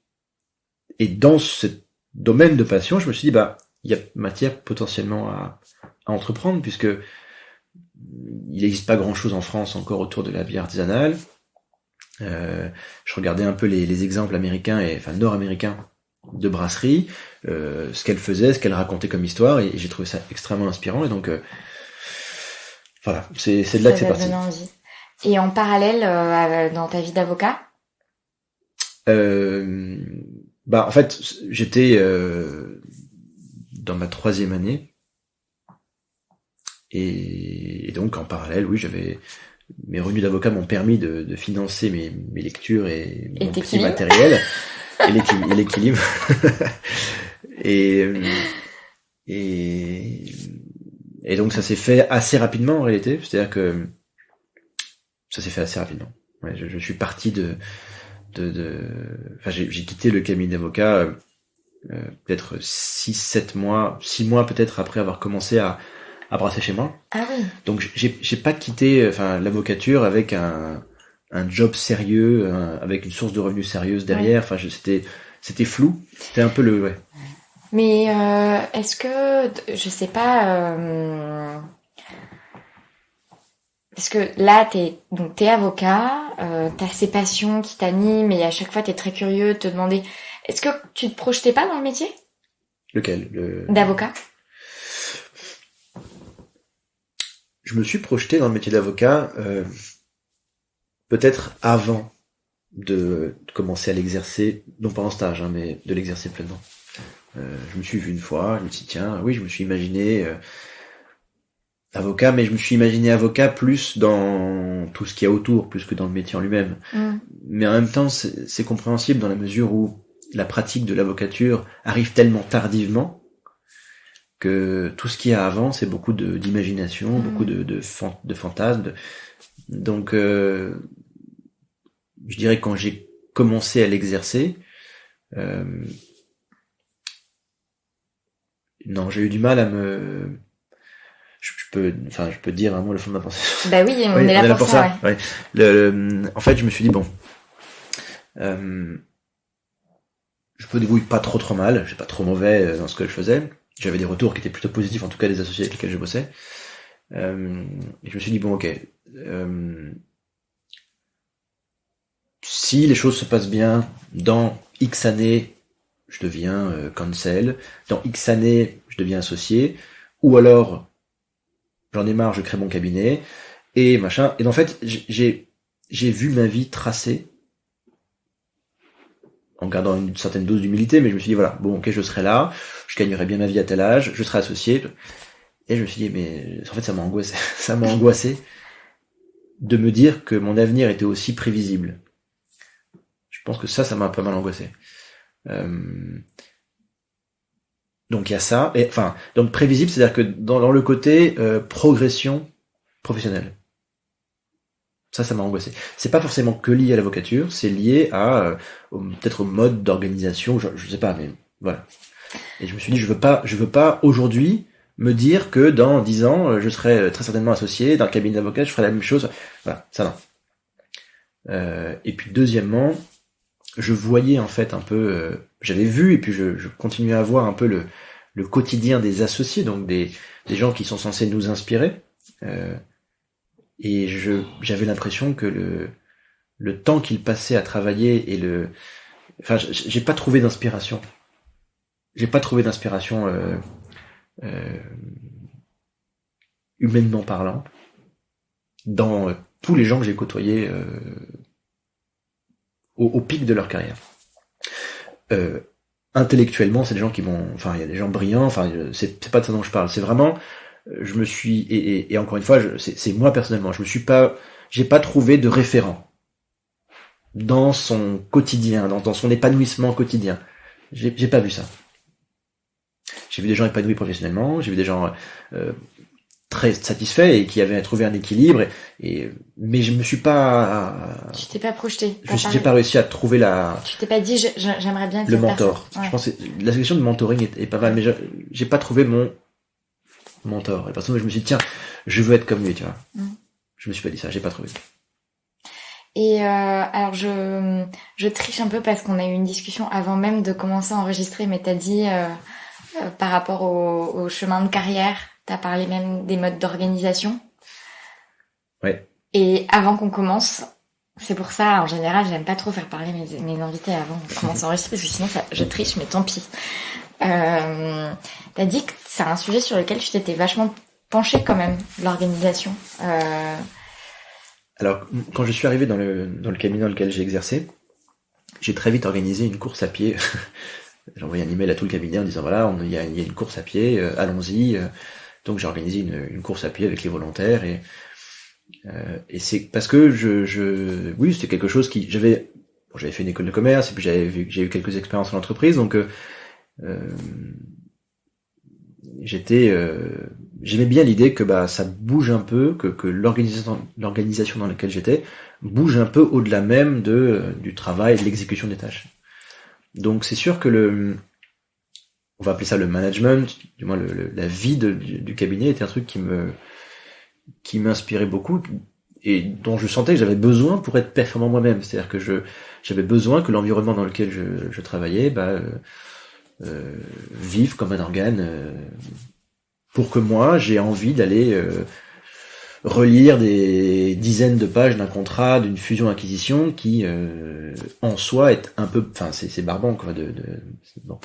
dans ce domaine de passion, je me suis dit il y a matière potentiellement à entreprendre puisque il n'existe pas grand-chose en France encore autour de la bière artisanale. Je regardais un peu les exemples américains nord-américains de brasserie, ce qu'elles faisaient, ce qu'elles racontaient comme histoire, et j'ai trouvé ça extrêmement inspirant. Et donc voilà, c'est de là que c'est parti. Et en parallèle, dans ta vie d'avocat? En fait, j'étais dans ma 3e année. Et donc, en parallèle, oui, mes revenus d'avocat m'ont permis de financer mes lectures et mon petit matériel. et l'équilibre. et donc, ça s'est fait assez rapidement, en réalité. C'est-à-dire que ça s'est fait assez rapidement. Ouais, je suis parti j'ai quitté le cabinet d'avocat peut-être 6 mois peut-être après avoir commencé à brasser chez moi. Ah oui. Donc j'ai pas quitté l'avocature avec un job sérieux, avec une source de revenus sérieuse derrière. Enfin c'était flou. C'était un peu ouais. Mais est-ce que je sais pas parce que là t'es avocat, t'as ces passions qui t'animent et à chaque fois t'es très curieux de te demander est-ce que tu te projetais pas dans le métier? Lequel? D'avocat? Je me suis projeté dans le métier d'avocat peut-être avant de commencer à l'exercer, non pas en stage, mais de l'exercer pleinement. Je me suis vu une fois, je me suis dit tiens, oui, je me suis imaginé avocat, mais je me suis imaginé avocat plus dans tout ce qu'il y a autour, plus que dans le métier en lui-même. Mais en même temps, c'est compréhensible dans la mesure où la pratique de l'avocature arrive tellement tardivement que tout ce qu'il y a avant, c'est beaucoup d'imagination, beaucoup de fantasmes. Donc, je dirais que quand j'ai commencé à l'exercer, non, j'ai eu du mal à me... Je peux dire vraiment le fond de ma pensée. Bah oui, on est là pour ça. Ouais. En fait, je me suis dit bon, je me débrouille pas trop mal, je suis pas trop mauvais dans ce que je faisais. J'avais des retours qui étaient plutôt positifs, en tout cas des associés avec lesquels je bossais. Et je me suis dit bon, ok, si les choses se passent bien, dans X années, je deviens counsel. Dans X années, je deviens associé. Ou alors j'en ai marre, je crée mon cabinet et machin. Et en fait, j'ai vu ma vie tracée en gardant une certaine dose d'humilité, mais je me suis dit voilà, bon ok, je serai là, je gagnerai bien ma vie à tel âge, je serai associé. Et je me suis dit mais en fait ça m'a angoissé de me dire que mon avenir était aussi prévisible. Je pense que ça m'a pas mal angoissé. Donc il y a ça, et enfin donc prévisible, c'est-à-dire que dans le côté progression professionnelle. Ça m'a angoissé. C'est pas forcément que lié à l'avocature, c'est lié à peut-être au mode d'organisation, je sais pas, mais voilà. Et je me suis dit je veux pas aujourd'hui me dire que dans 10 ans je serai très certainement associé dans le cabinet d'avocat, je ferai la même chose. Voilà, ça non. Et puis deuxièmement, je voyais en fait un peu, j'avais vu et puis je continuais à voir un peu le quotidien des associés, donc des gens qui sont censés nous inspirer. Et j'avais l'impression que le temps qu'ils passaient à travailler et enfin, j'ai pas trouvé d'inspiration. J'ai pas trouvé d'inspiration humainement parlant dans tous les gens que j'ai côtoyés au pic de leur carrière. Intellectuellement, c'est des gens qui vont, enfin, il y a des gens brillants, enfin, c'est pas de ça dont je parle, c'est vraiment, je me suis, et encore une fois, c'est moi personnellement, j'ai pas trouvé de référent dans son quotidien, dans son épanouissement quotidien. J'ai pas vu ça. J'ai vu des gens épanouis professionnellement, j'ai vu des gens très satisfaits et qui avaient trouvé un équilibre, mais je me suis pas... Tu t'es pas projeté. J'ai pas réussi à trouver Tu t'es pas dit, j'aimerais bien être le mentor. Ouais. Je pense que la question de mentoring est pas mal, mais j'ai pas trouvé mon mentor. Et parce que je me suis dit, tiens, je veux être comme lui, tu vois. Je me suis pas dit ça, j'ai pas trouvé. Et alors je triche un peu parce qu'on a eu une discussion avant même de commencer à enregistrer, mais t'as dit par rapport au chemin de carrière, t'as parlé même des modes d'organisation. Ouais. Et avant qu'on commence, c'est pour ça, en général, j'aime pas trop faire parler mes invités avant qu'on commence à enregistrer, parce que sinon je triche, mais tant pis. T'as dit que c'est un sujet sur lequel tu t'étais vachement penché quand même, l'organisation. Alors, quand je suis arrivé dans le cabinet dans lequel j'ai exercé, j'ai très vite organisé une course à pied. J'ai envoyé un email à tout le cabinet en disant voilà, il y a une course à pied, allons-y. Donc j'ai organisé une course à pied avec les volontaires et c'est parce que oui, c'était quelque chose qui j'avais fait une école de commerce et puis j'ai eu quelques expériences en entreprise, donc j'aimais bien l'idée que ça bouge un peu, que l'organisation dans laquelle j'étais bouge un peu au-delà même du travail et de l'exécution des tâches. Donc c'est sûr que on va appeler ça le management, du moins la vie du cabinet était un truc qui m'inspirait beaucoup et dont je sentais que j'avais besoin pour être performant moi-même. C'est-à-dire que j'avais besoin que l'environnement dans lequel je travaillais vive comme un organe pour que moi j'ai envie d'aller relire des dizaines de pages d'un contrat, d'une fusion-acquisition qui en soi est un peu, enfin c'est barbant quoi bon.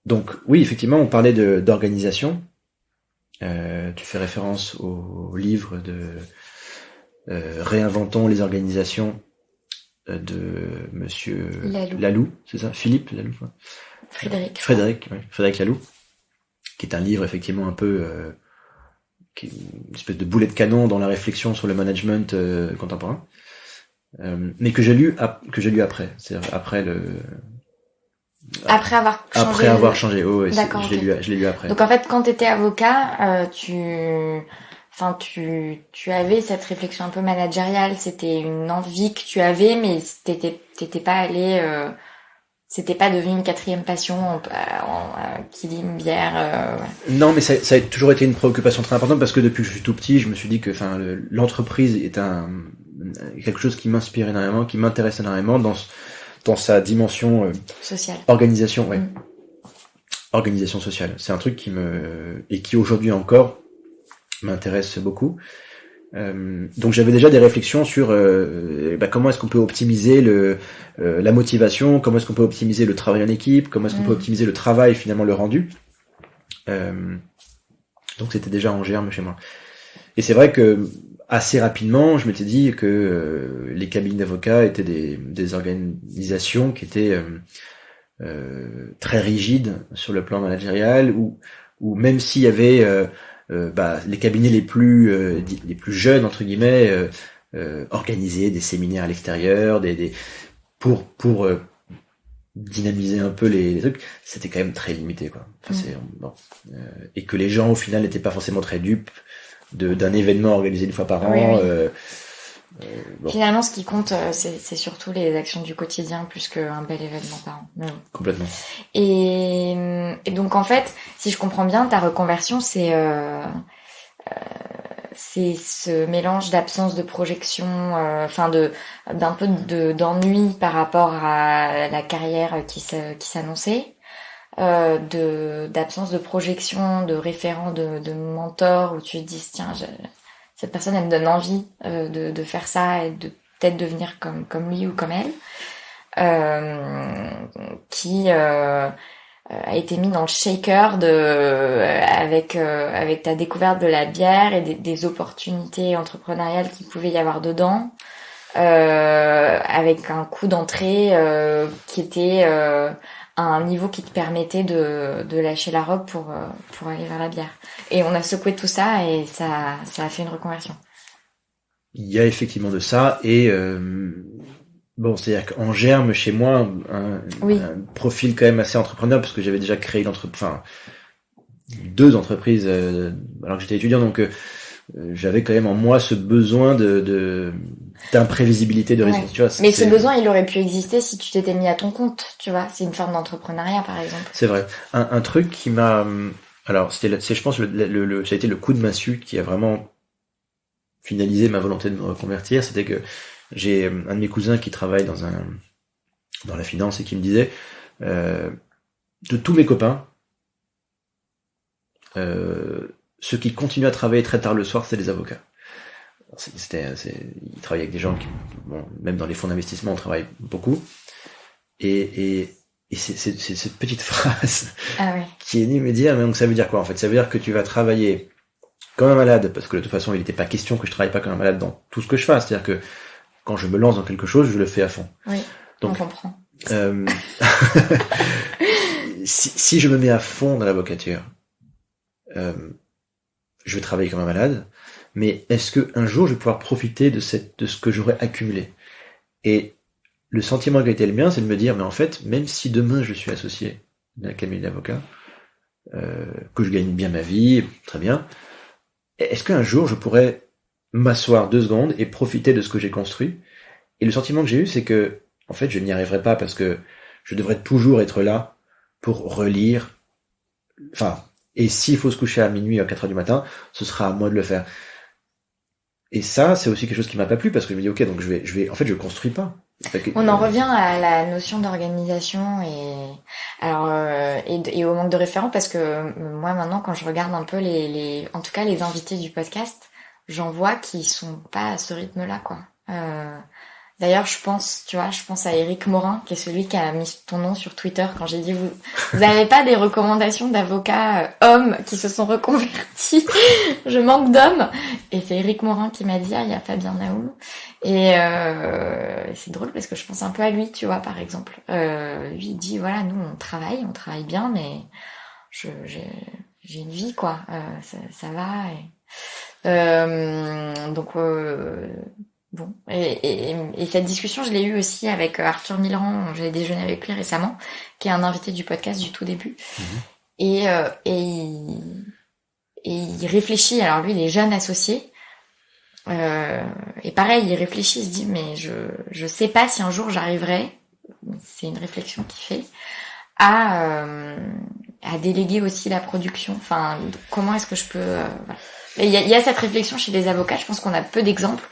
Donc oui, effectivement, on parlait d'organisation. Tu fais référence au livre de Réinventons les organisations de Monsieur Laloux, c'est ça, Philippe Laloux, quoi. Frédéric Laloux, qui est un livre effectivement un peu qui est une espèce de boulet de canon dans la réflexion sur le management contemporain, mais que j'ai lu après, c'est-à-dire après avoir changé. Oh, ouais, d'accord, je l'ai lu après. Donc en fait, quand t'étais avocat, tu avais cette réflexion un peu managériale, c'était une envie que tu avais, mais t'étais pas allé, c'était pas devenu une quatrième passion en kilim, bière. Non, mais ça a toujours été une préoccupation très importante parce que depuis que je suis tout petit, je me suis dit que l'entreprise est quelque chose qui m'inspire énormément, qui m'intéresse énormément dans sa dimension sociale. Organisation, ouais. Organisation sociale. C'est un truc qui aujourd'hui encore m'intéresse beaucoup. Donc j'avais déjà des réflexions sur comment est-ce qu'on peut optimiser la motivation, comment est-ce qu'on peut optimiser le travail en équipe, comment est-ce qu'on peut optimiser le travail, finalement le rendu. Donc c'était déjà en germe chez moi. Et c'est vrai que assez rapidement, je m'étais dit que les cabinets d'avocats étaient des organisations qui étaient très rigides sur le plan managérial, où même s'il y avait les cabinets les plus jeunes entre guillemets organisaient des séminaires à l'extérieur, pour dynamiser un peu les trucs, c'était quand même très limité quoi. Enfin, et que les gens au final n'étaient pas forcément très dupes d'un événement organisé une fois par an. Finalement, ce qui compte, c'est surtout les actions du quotidien plus qu'un bel événement par an. Complètement. Et donc en fait, si je comprends bien, ta reconversion, c'est ce mélange d'absence de projection, d'un peu d'ennui par rapport à la carrière qui s'annonçait, d'absence de projection, de référent, de mentor, où tu te dis tiens, cette personne elle me donne envie de faire ça et de peut-être devenir comme lui ou comme elle, qui a été mis dans le shaker avec ta découverte de la bière et des opportunités entrepreneuriales qu'il pouvait y avoir dedans, avec un coût d'entrée qui était à un niveau qui te permettait de lâcher la robe pour aller vers la bière. Et on a secoué tout ça et ça a fait une reconversion. Il y a effectivement de ça et c'est-à-dire qu'en germe chez moi un profil quand même assez entrepreneur parce que j'avais déjà créé deux entreprises alors que j'étais étudiant, donc j'avais quand même en moi ce besoin d'imprévisibilité de résultats. Tu vois, mais ce besoin, il aurait pu exister si tu t'étais mis à ton compte, tu vois. C'est une forme d'entrepreneuriat, par exemple. C'est vrai. Un truc qui m'a, alors c'est je pense ça a été le coup de massue qui a vraiment finalisé ma volonté de me reconvertir. C'était que j'ai un de mes cousins qui travaille dans la finance et qui me disait de tous mes copains, ceux qui continuent à travailler très tard le soir, c'est les avocats. Il travaille avec des gens qui, même dans les fonds d'investissement, on travaille beaucoup. Et c'est cette petite phrase qui est venue me dire, mais donc ça veut dire quoi en fait? Ça veut dire que tu vas travailler comme un malade, parce que de toute façon, il n'était pas question que je travaille pas comme un malade dans tout ce que je fasse. C'est-à-dire que quand je me lance dans quelque chose, je le fais à fond. Oui, donc, on comprend. Si je me mets à fond dans l'avocature, je vais travailler comme un malade, mais est-ce que un jour je vais pouvoir profiter de ce que j'aurais accumulé? Et le sentiment qui a été le mien, c'est de me dire, mais en fait, même si demain je suis associé d'un cabinet d'avocat, que je gagne bien ma vie, très bien, est-ce qu'un jour je pourrais m'asseoir 2 secondes et profiter de ce que j'ai construit? Et le sentiment que j'ai eu, c'est que, en fait, je n'y arriverai pas parce que je devrais toujours être là pour relire. Et s'il faut se coucher à minuit, à 4h du matin, ce sera à moi de le faire. Et ça, c'est aussi quelque chose qui m'a pas plu parce que je me dis, ok, donc en fait, je construis pas. On en revient à la notion d'organisation et au manque de référents, parce que moi maintenant quand je regarde un peu en tout cas les invités du podcast, j'en vois qui sont pas à ce rythme-là quoi. D'ailleurs, je pense à Éric Morin, qui est celui qui a mis ton nom sur Twitter quand j'ai dit vous avez pas des recommandations d'avocats hommes qui se sont reconvertis? Je manque d'hommes. Et c'est Éric Morin qui m'a dit il y a Fabien Naoum. Et c'est drôle parce que je pense un peu à lui, tu vois, par exemple. Lui il dit voilà, nous on travaille bien, mais j'ai une vie quoi. Ça va. Bon, et cette discussion, je l'ai eue aussi avec Arthur Milran, j'ai déjeuné avec lui récemment, qui est un invité du podcast du tout début. Et il réfléchit, alors lui, il est jeune associé, et pareil, il réfléchit, il se dit, mais je sais pas si un jour j'arriverai, c'est une réflexion qu'il fait, à déléguer aussi la production, enfin, comment est-ce que je peux... voilà. Il y a cette réflexion chez les avocats, je pense qu'on a peu d'exemples.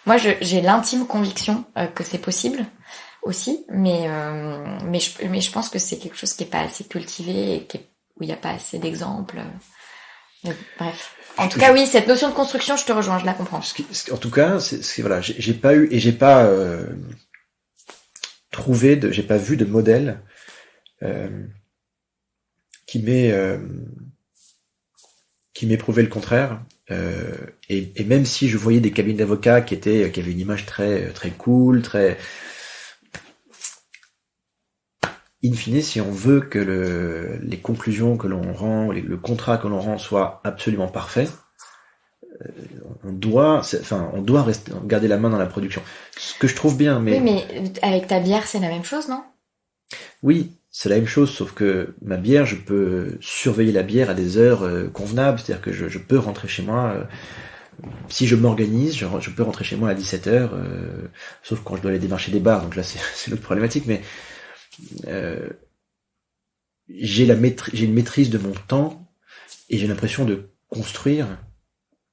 Moi, j'ai l'intime conviction que c'est possible aussi, mais je pense que c'est quelque chose qui est pas assez cultivé et où il n'y a pas assez d'exemples. Bref. En tout cas, oui, cette notion de construction, je te rejoins, je la comprends. En tout cas, voilà, j'ai pas eu et j'ai pas j'ai pas vu de modèle qui m'ait prouvé le contraire. Et même si je voyais des cabinets d'avocats qui avaient une image très très cool, très in fine, si on veut que les conclusions que l'on rend, le contrat que l'on rend soit absolument parfait, on doit garder la main dans la production. Ce que je trouve bien, mais... Oui, mais avec ta bière, c'est la même chose, non? Oui, c'est la même chose, sauf que ma bière, je peux surveiller la bière à des heures convenables, c'est-à-dire que je peux rentrer chez moi, si je m'organise, je peux rentrer chez moi à 17h, sauf quand je dois aller démarcher des bars, donc là c'est l'autre problématique, mais j'ai une maîtrise de mon temps, et j'ai l'impression de construire...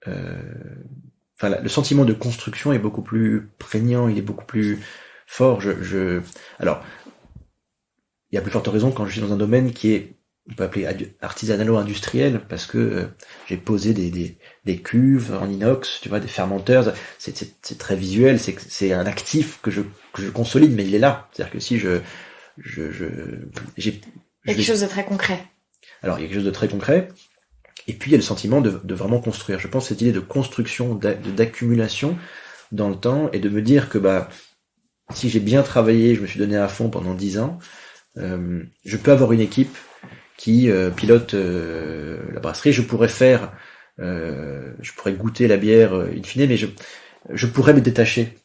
le sentiment de construction est beaucoup plus prégnant, il est beaucoup plus fort. Alors, il y a plus forte raison quand je suis dans un domaine qui est, on peut appeler artisanalo-industriel, parce que j'ai posé des cuves en inox, tu vois, des fermenteurs. C'est très visuel, c'est un actif que je consolide, mais il est là. C'est-à-dire que si j'ai quelque chose de très concret. Alors, il y a quelque chose de très concret. Et puis il y a le sentiment de vraiment construire. Je pense que cette idée de construction, d'accumulation dans le temps, et de me dire que si j'ai bien travaillé, je me suis donné à fond pendant 10 ans, je peux avoir une équipe qui pilote la brasserie. Je pourrais goûter la bière in fine, mais je pourrais me détacher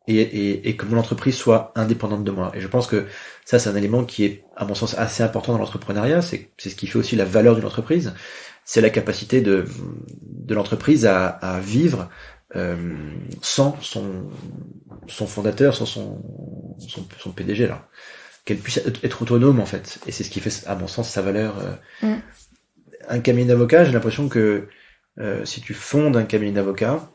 et que mon entreprise soit indépendante de moi. Et je pense que ça, c'est un élément qui est, à mon sens, assez important dans l'entrepreneuriat. C'est ce qui fait aussi la valeur d'une entreprise. C'est la capacité de l'entreprise à vivre sans son fondateur, sans son PDG là, qu'elle puisse être autonome en fait. Et c'est ce qui fait, à mon sens, sa valeur. Un cabinet d'avocats, j'ai l'impression que si tu fondes un cabinet d'avocats,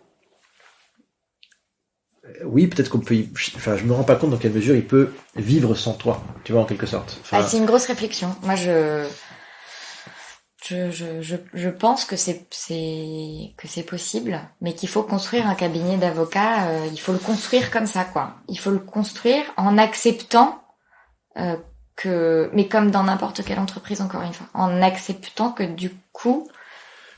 oui, peut-être qu'on peut. Je me rends pas compte dans quelle mesure il peut vivre sans toi, tu vois, en quelque sorte. C'est une grosse réflexion. Moi, je pense que c'est possible, mais qu'il faut construire un cabinet d'avocats, il faut le construire comme ça, quoi. Il faut le construire en acceptant mais comme dans n'importe quelle entreprise, encore une fois, en acceptant que du coup,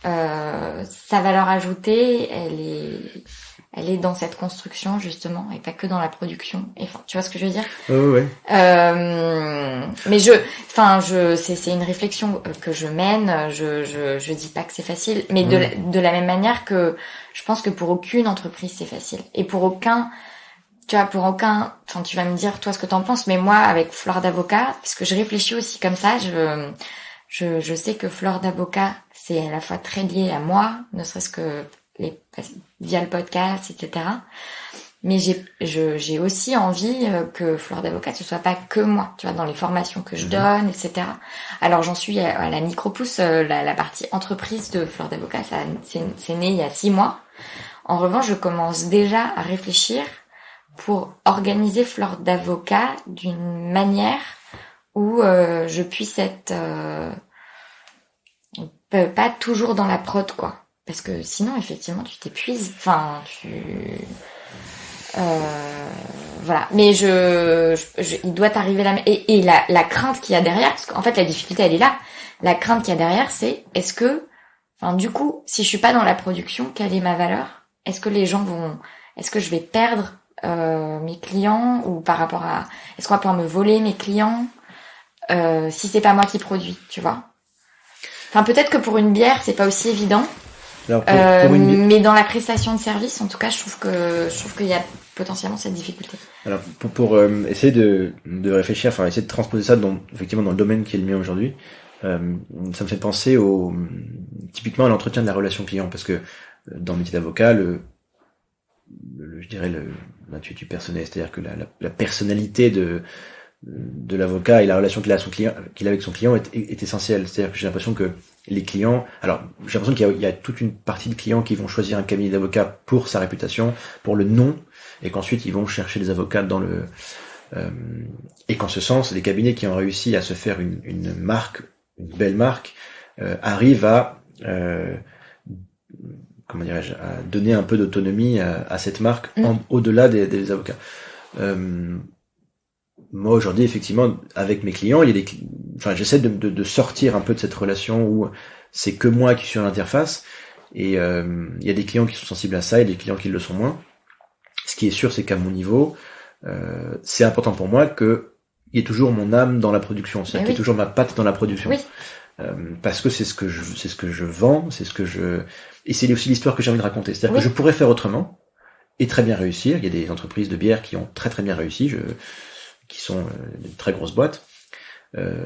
sa valeur ajoutée, elle est dans cette construction justement, et pas que dans la production. Et enfin, tu vois ce que je veux dire? Ouais. Mais c'est une réflexion que je mène. Je dis pas que c'est facile, mais de la même manière que je pense que pour aucune entreprise c'est facile, et pour aucun. Enfin, tu vas me dire toi ce que t'en penses, mais moi avec Fleur d'Avocat, parce que je réfléchis aussi comme ça, je sais que Fleur d'Avocat c'est à la fois très lié à moi, ne serait-ce que via le podcast, etc. Mais j'ai aussi envie que Fleur d'Avocat ce soit pas que moi, tu vois, dans les formations que je donne, etc. Alors j'en suis à la micro-pousse, la partie entreprise de Fleur d'Avocat, c'est né il y a 6 mois. En revanche, je commence déjà à réfléchir pour organiser Fleur d'Avocat d'une manière où je puisse être pas toujours dans la prod, quoi. Parce que sinon, effectivement, tu t'épuises. Enfin, voilà. Mais il doit t'arriver là. Et la crainte qu'il y a derrière, parce qu'en fait, la difficulté, elle est là. La crainte qu'il y a derrière, c'est, du coup, si je suis pas dans la production, quelle est ma valeur? Est-ce que je vais perdre mes clients, ou par rapport à, est-ce qu'on va pouvoir me voler mes clients si c'est pas moi qui produis, tu vois? Enfin, peut-être que pour une bière, c'est pas aussi évident. Alors, mais dans la prestation de service, en tout cas, je trouve qu'il y a potentiellement cette difficulté. Alors, pour essayer de réfléchir, essayer de transposer ça effectivement dans le domaine qui est le mien aujourd'hui, ça me fait penser typiquement à l'entretien de la relation client, parce que dans le métier d'avocat, je dirais l'intuitu personnel, c'est-à-dire que la personnalité de l'avocat et la relation qu'il a avec son client est essentielle. C'est-à-dire que j'ai l'impression que les clients, alors j'ai l'impression qu'il y a toute une partie de clients qui vont choisir un cabinet d'avocats pour sa réputation, pour le nom, et qu'ensuite ils vont chercher des avocats et qu'en ce sens, les cabinets qui ont réussi à se faire une marque, une belle marque, arrivent à à donner un peu d'autonomie à cette marque au-delà des avocats. Moi aujourd'hui, effectivement, avec mes clients, j'essaie de sortir un peu de cette relation où c'est que moi qui suis à l'interface, Et il y a des clients qui sont sensibles à ça et des clients qui le sont moins. Ce qui est sûr, c'est qu'à mon niveau, c'est important pour moi que il y ait toujours mon âme dans la production, c'est-à-dire qu'il y ait toujours ma patte dans la production. Oui. Parce que c'est ce que je vends, et c'est aussi l'histoire que j'ai envie de raconter. C'est-à-dire que je pourrais faire autrement et très bien réussir. Il y a des entreprises de bière qui ont très très bien réussi, qui sont des très grosses boîtes,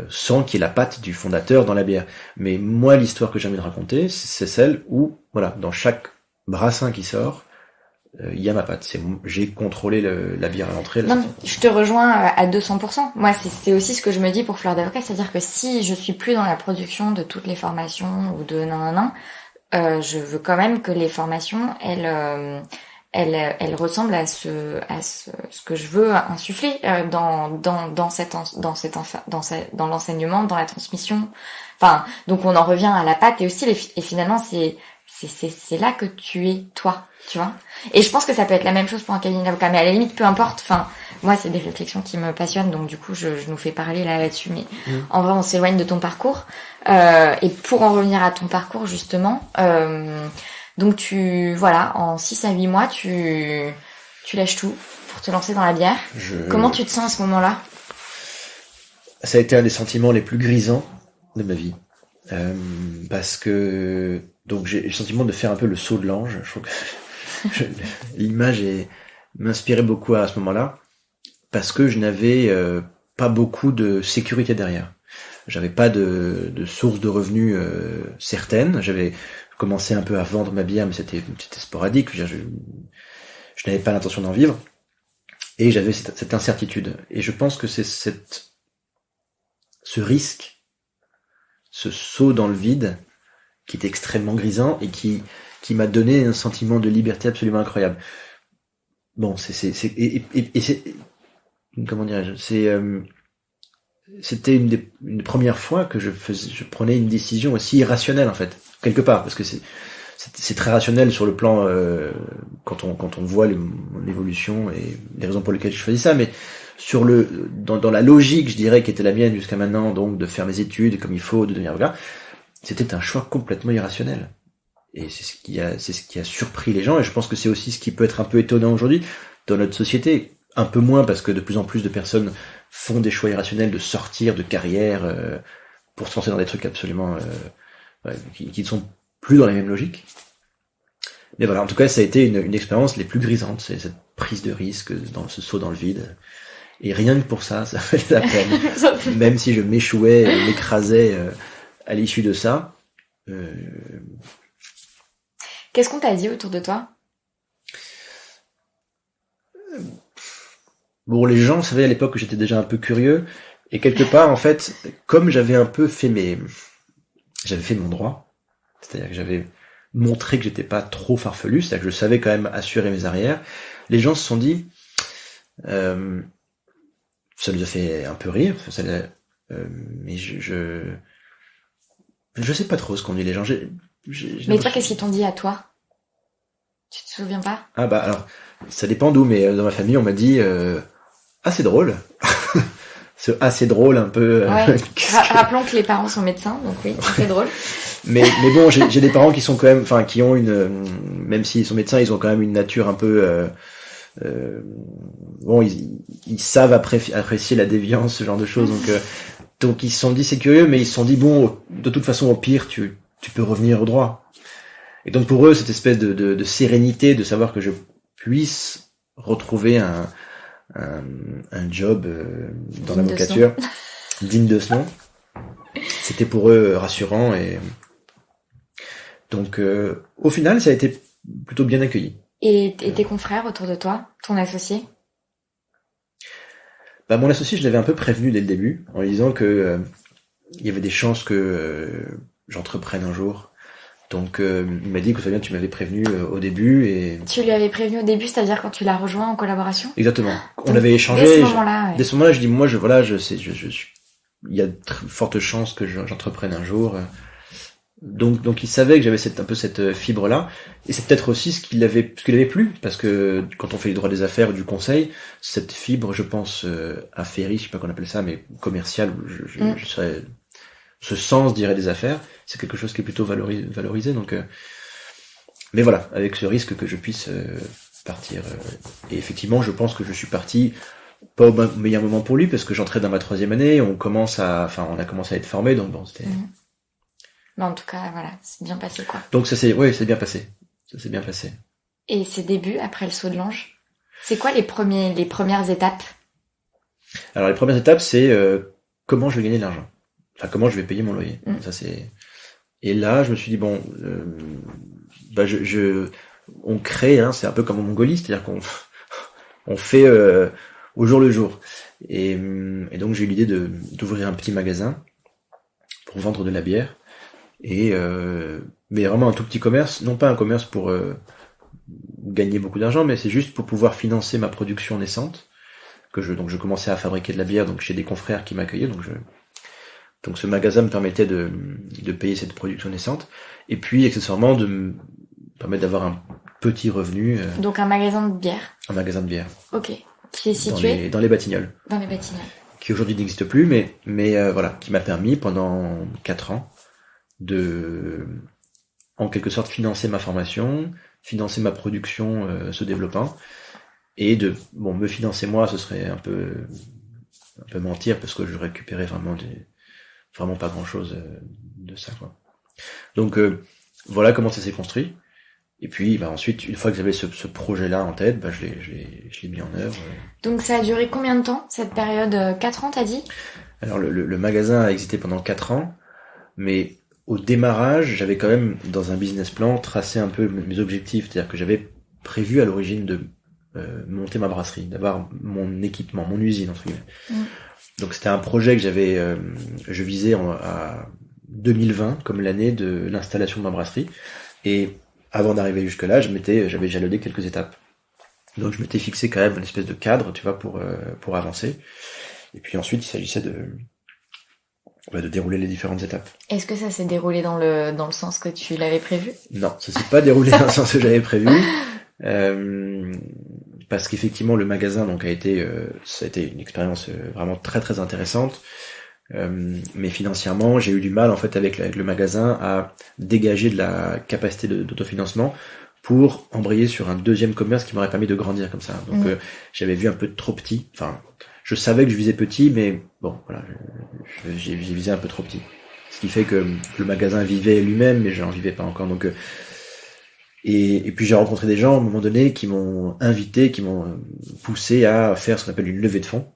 sans qu'il y ait la patte du fondateur dans la bière. Mais moi, l'histoire que j'ai envie de raconter, c'est celle où, voilà, dans chaque brassin qui sort, il y a ma patte. J'ai contrôlé la bière à l'entrée. Non, je te rejoins à 200%. Moi, c'est aussi ce que je me dis pour Fleur d'Avocat, c'est-à-dire que si je suis plus dans la production de toutes les formations ou de je veux quand même que les formations, elles ressemblent à ce que je veux insuffler dans l'enseignement, dans la transmission. Enfin, donc on en revient à la patte et aussi et finalement c'est là que tu es toi, tu vois. Et je pense que ça peut être la même chose pour un cabinet d'avocat, mais à la limite peu importe. Enfin, moi c'est des réflexions qui me passionnent, donc du coup je nous fais parler là-dessus, mais en vrai on s'éloigne de ton parcours. Et pour en revenir à ton parcours justement, donc en 6 à 8 mois tu lâches tout pour te lancer dans la bière. Comment tu te sens à ce moment-là? Ça a été un des sentiments les plus grisants de ma vie, parce que donc j'ai le sentiment de faire un peu le saut de l'ange. Je trouve que l'image m'inspirait beaucoup à ce moment-là, parce que je n'avais pas beaucoup de sécurité derrière. J'avais pas de source de revenus certaine. J'avais commencé un peu à vendre ma bière, mais c'était sporadique. Je n'avais pas l'intention d'en vivre, et j'avais cette incertitude. Et je pense que c'est ce risque, ce saut dans le vide, qui est extrêmement grisant et qui m'a donné un sentiment de liberté absolument incroyable. Bon, comment dirais-je, c'était une des premières fois que je prenais une décision aussi irrationnelle, en fait, quelque part, parce que c'est très rationnel sur le plan quand on voit l'évolution et les raisons pour lesquelles je choisis ça, mais dans la logique, je dirais, qui était la mienne jusqu'à maintenant, donc de faire mes études comme il faut, de devenir avocat, c'était un choix complètement irrationnel. Et c'est ce qui a surpris les gens, et je pense que c'est aussi ce qui peut être un peu étonnant aujourd'hui dans notre société. Un peu moins parce que de plus en plus de personnes font des choix irrationnels de sortir de carrière pour se lancer dans des trucs absolument qui ne sont plus dans les mêmes logiques. Mais voilà, en tout cas, ça a été une expérience les plus grisantes, c'est cette prise de risque dans ce saut dans le vide. Et rien que pour ça fait la peine. Même si je m'échouais et m'écrasais à l'issue de ça. Qu'est-ce qu'on t'a dit autour de toi? Bon, les gens savaient à l'époque que j'étais déjà un peu curieux, et quelque part, en fait, comme j'avais un peu j'avais fait mon droit, c'est-à-dire que j'avais montré que j'étais pas trop farfelu, c'est-à-dire que je savais quand même assurer mes arrières, les gens se sont dit, ça nous a fait un peu rire, mais je sais pas trop ce qu'ont dit les gens. Mais toi, qu'est-ce qu'ils t'ont dit à toi? Tu te souviens pas? Ah bah alors, ça dépend d'où, mais dans ma famille, on m'a dit c'est drôle. C'est drôle un peu. Ouais. Rappelons que les parents sont médecins, donc oui, c'est drôle. mais bon, j'ai des parents qui sont quand même, qui ont même s'ils sont médecins, ils ont quand même une nature un peu. Bon, ils savent apprécier la déviance, ce genre de choses, donc ils se sont dit c'est curieux, mais ils se sont dit bon, de toute façon au pire tu peux revenir au droit. Et donc pour eux, cette espèce de sérénité, de savoir que je puisse retrouver un job dans l'avocature digne de ce nom, c'était pour eux rassurant, et donc au final ça a été plutôt bien accueilli. Et tes confrères autour de toi, ton associé? Bah mon associé, je l'avais un peu prévenu dès le début en lui disant que il y avait des chances que j'entreprenne un jour. Donc il m'a dit que Fabien, tu m'avais prévenu au début, et tu lui avais prévenu au début, c'est-à-dire quand tu l'as rejoint en collaboration? Exactement. On avait échangé. Dès ce moment-là, ouais. Dès ce moment-là, je dis moi je sais, il y a de fortes chances que j'entreprenne un jour. Donc il savait que j'avais un peu cette fibre là, et c'est peut-être aussi ce qu'il avait plu, parce que quand on fait du droit des affaires ou du conseil, cette fibre, je pense, affairée, je sais pas qu'on appelle ça, mais commerciale, je serais ce sens, je dirais, des affaires, c'est quelque chose qui est plutôt valorisé. Donc Mais voilà, avec ce risque que je puisse partir. Et effectivement, je pense que je suis parti pas au meilleur moment pour lui, parce que j'entrais dans ma 3e année, on a commencé à être formé, donc bon, c'était... Mais en tout cas, voilà, c'est bien passé, quoi. Donc c'est bien passé. Ça s'est bien passé. Et ses débuts, après le saut de l'ange, c'est quoi les premières étapes? Alors les premières étapes, c'est comment je vais gagner de l'argent. Enfin, comment je vais payer mon loyer. Ça c'est... Et là, je me suis dit, bon, on crée, hein, c'est un peu comme en Mongolie, c'est-à-dire qu'on on fait au jour le jour. Et donc j'ai eu l'idée d'ouvrir un petit magasin pour vendre de la bière. Mais vraiment un tout petit commerce, non pas un commerce pour gagner beaucoup d'argent, mais c'est juste pour pouvoir financer ma production naissante. Donc je commençais à fabriquer de la bière, donc chez des confrères qui m'accueillaient, donc ce magasin me permettait de payer cette production naissante, et puis accessoirement de me permettre d'avoir un petit revenu. Donc un magasin de bière. Un magasin de bière. Ok. Qui est situé dans les Batignolles. Dans les Batignolles. Qui aujourd'hui n'existe plus, mais voilà, qui m'a permis pendant 4 ans de, en quelque sorte, financer ma formation, financer ma production se développant, et de me financer moi, ce serait un peu mentir, parce que je récupérais vraiment pas grand chose de ça, quoi. Donc voilà comment ça s'est construit. Et puis ensuite, une fois que j'avais ce projet-là en tête, je l'ai mis en œuvre. Donc ça a duré combien de temps, cette période? 4 ans, t'as dit? Alors le magasin a existé pendant 4 ans, mais au démarrage, j'avais quand même, dans un business plan, tracé un peu mes objectifs. C'est-à-dire que j'avais prévu à l'origine de monter ma brasserie, d'avoir mon équipement, mon usine, entre guillemets. Donc c'était un projet que je visais à 2020 comme l'année de l'installation de ma brasserie. Et avant d'arriver jusque-là, j'avais jalonné quelques étapes. Donc je m'étais fixé quand même une espèce de cadre, tu vois, pour avancer. Et puis ensuite, il s'agissait de dérouler les différentes étapes. Est-ce que ça s'est déroulé dans le sens que tu l'avais prévu? Non, ça s'est pas déroulé dans le sens que j'avais prévu. Parce qu'effectivement, le magasin ça a été une expérience vraiment très très intéressante. Mais financièrement, j'ai eu du mal en fait avec le magasin à dégager de la capacité d'autofinancement pour embrayer sur un deuxième commerce qui m'aurait permis de grandir comme ça. Donc j'avais vu un peu trop petit. Enfin, je savais que je visais petit, mais bon, voilà, j'ai visé un peu trop petit. Ce qui fait que le magasin vivait lui-même, mais j'en vivais pas encore. Donc et puis j'ai rencontré des gens à un moment donné qui m'ont invité, qui m'ont poussé à faire ce qu'on appelle une levée de fonds.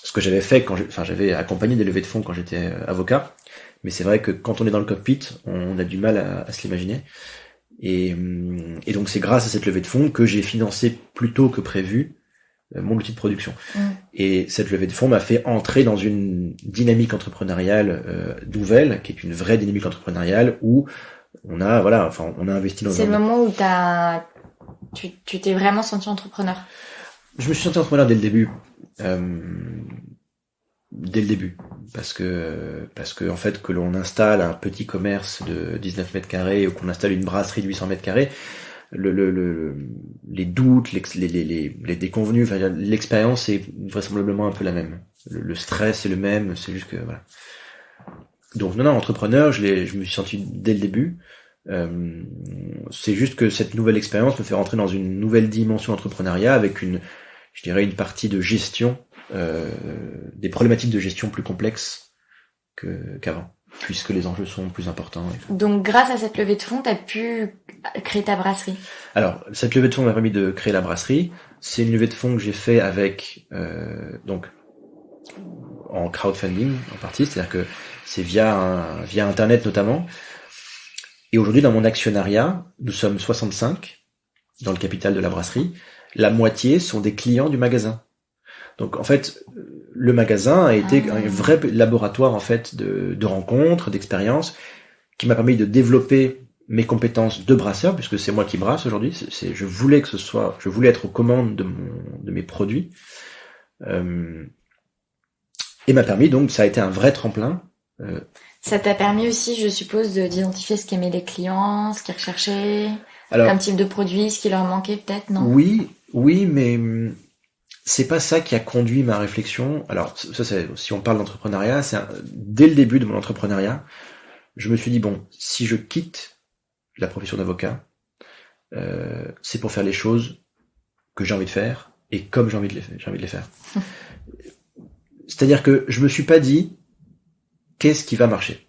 Ce que j'avais fait j'avais accompagné des levées de fonds quand j'étais avocat, mais c'est vrai que quand on est dans le cockpit, on a du mal à se l'imaginer. Et donc c'est grâce à cette levée de fonds que j'ai financé plus tôt que prévu mon outil de production. Et cette levée de fonds m'a fait entrer dans une dynamique entrepreneuriale nouvelle, qui est une vraie dynamique entrepreneuriale où on a investi dans C'est le moment où tu t'es vraiment senti entrepreneur. Je me suis senti entrepreneur dès le début. Parce que en fait, que l'on installe un petit commerce de 19 mètres carrés ou qu'on installe une brasserie de 800 mètres carrés, les doutes, les déconvenus, l'expérience est vraisemblablement un peu la même. Le stress est le même, c'est juste que voilà. Donc non, entrepreneur, je me suis senti dès le début. C'est juste que cette nouvelle expérience me fait rentrer dans une nouvelle dimension d'entrepreneuriat avec une partie de gestion, des problématiques de gestion plus complexes qu'avant, puisque les enjeux sont plus importants. Donc grâce à cette levée de fonds, tu as pu créer ta brasserie. Alors, cette levée de fonds m'a permis de créer la brasserie. C'est une levée de fonds que j'ai fait avec donc en crowdfunding en partie, c'est-à-dire que c'est via Internet notamment. Et aujourd'hui, dans mon actionnariat, nous sommes 65 dans le capital de la brasserie. La moitié sont des clients du magasin. Donc en fait, le magasin a été un vrai laboratoire en fait de rencontres, d'expériences, qui m'a permis de développer mes compétences de brasseur, puisque c'est moi qui brasse aujourd'hui. Je voulais être aux commandes de mes produits, et m'a permis donc, ça a été un vrai tremplin. Ça t'a permis aussi, je suppose, d'identifier ce qu'aimaient les clients, ce qu'ils recherchaient, un type de produit, ce qui leur manquait peut-être, non? Oui, mais c'est pas ça qui a conduit ma réflexion. Alors, ça, si on parle d'entrepreneuriat, dès le début de mon entrepreneuriat, je me suis dit, bon, si je quitte la profession d'avocat, c'est pour faire les choses que j'ai envie de faire et comme j'ai envie de les faire. C'est-à-dire que je me suis pas dit qu'est-ce qui va marcher.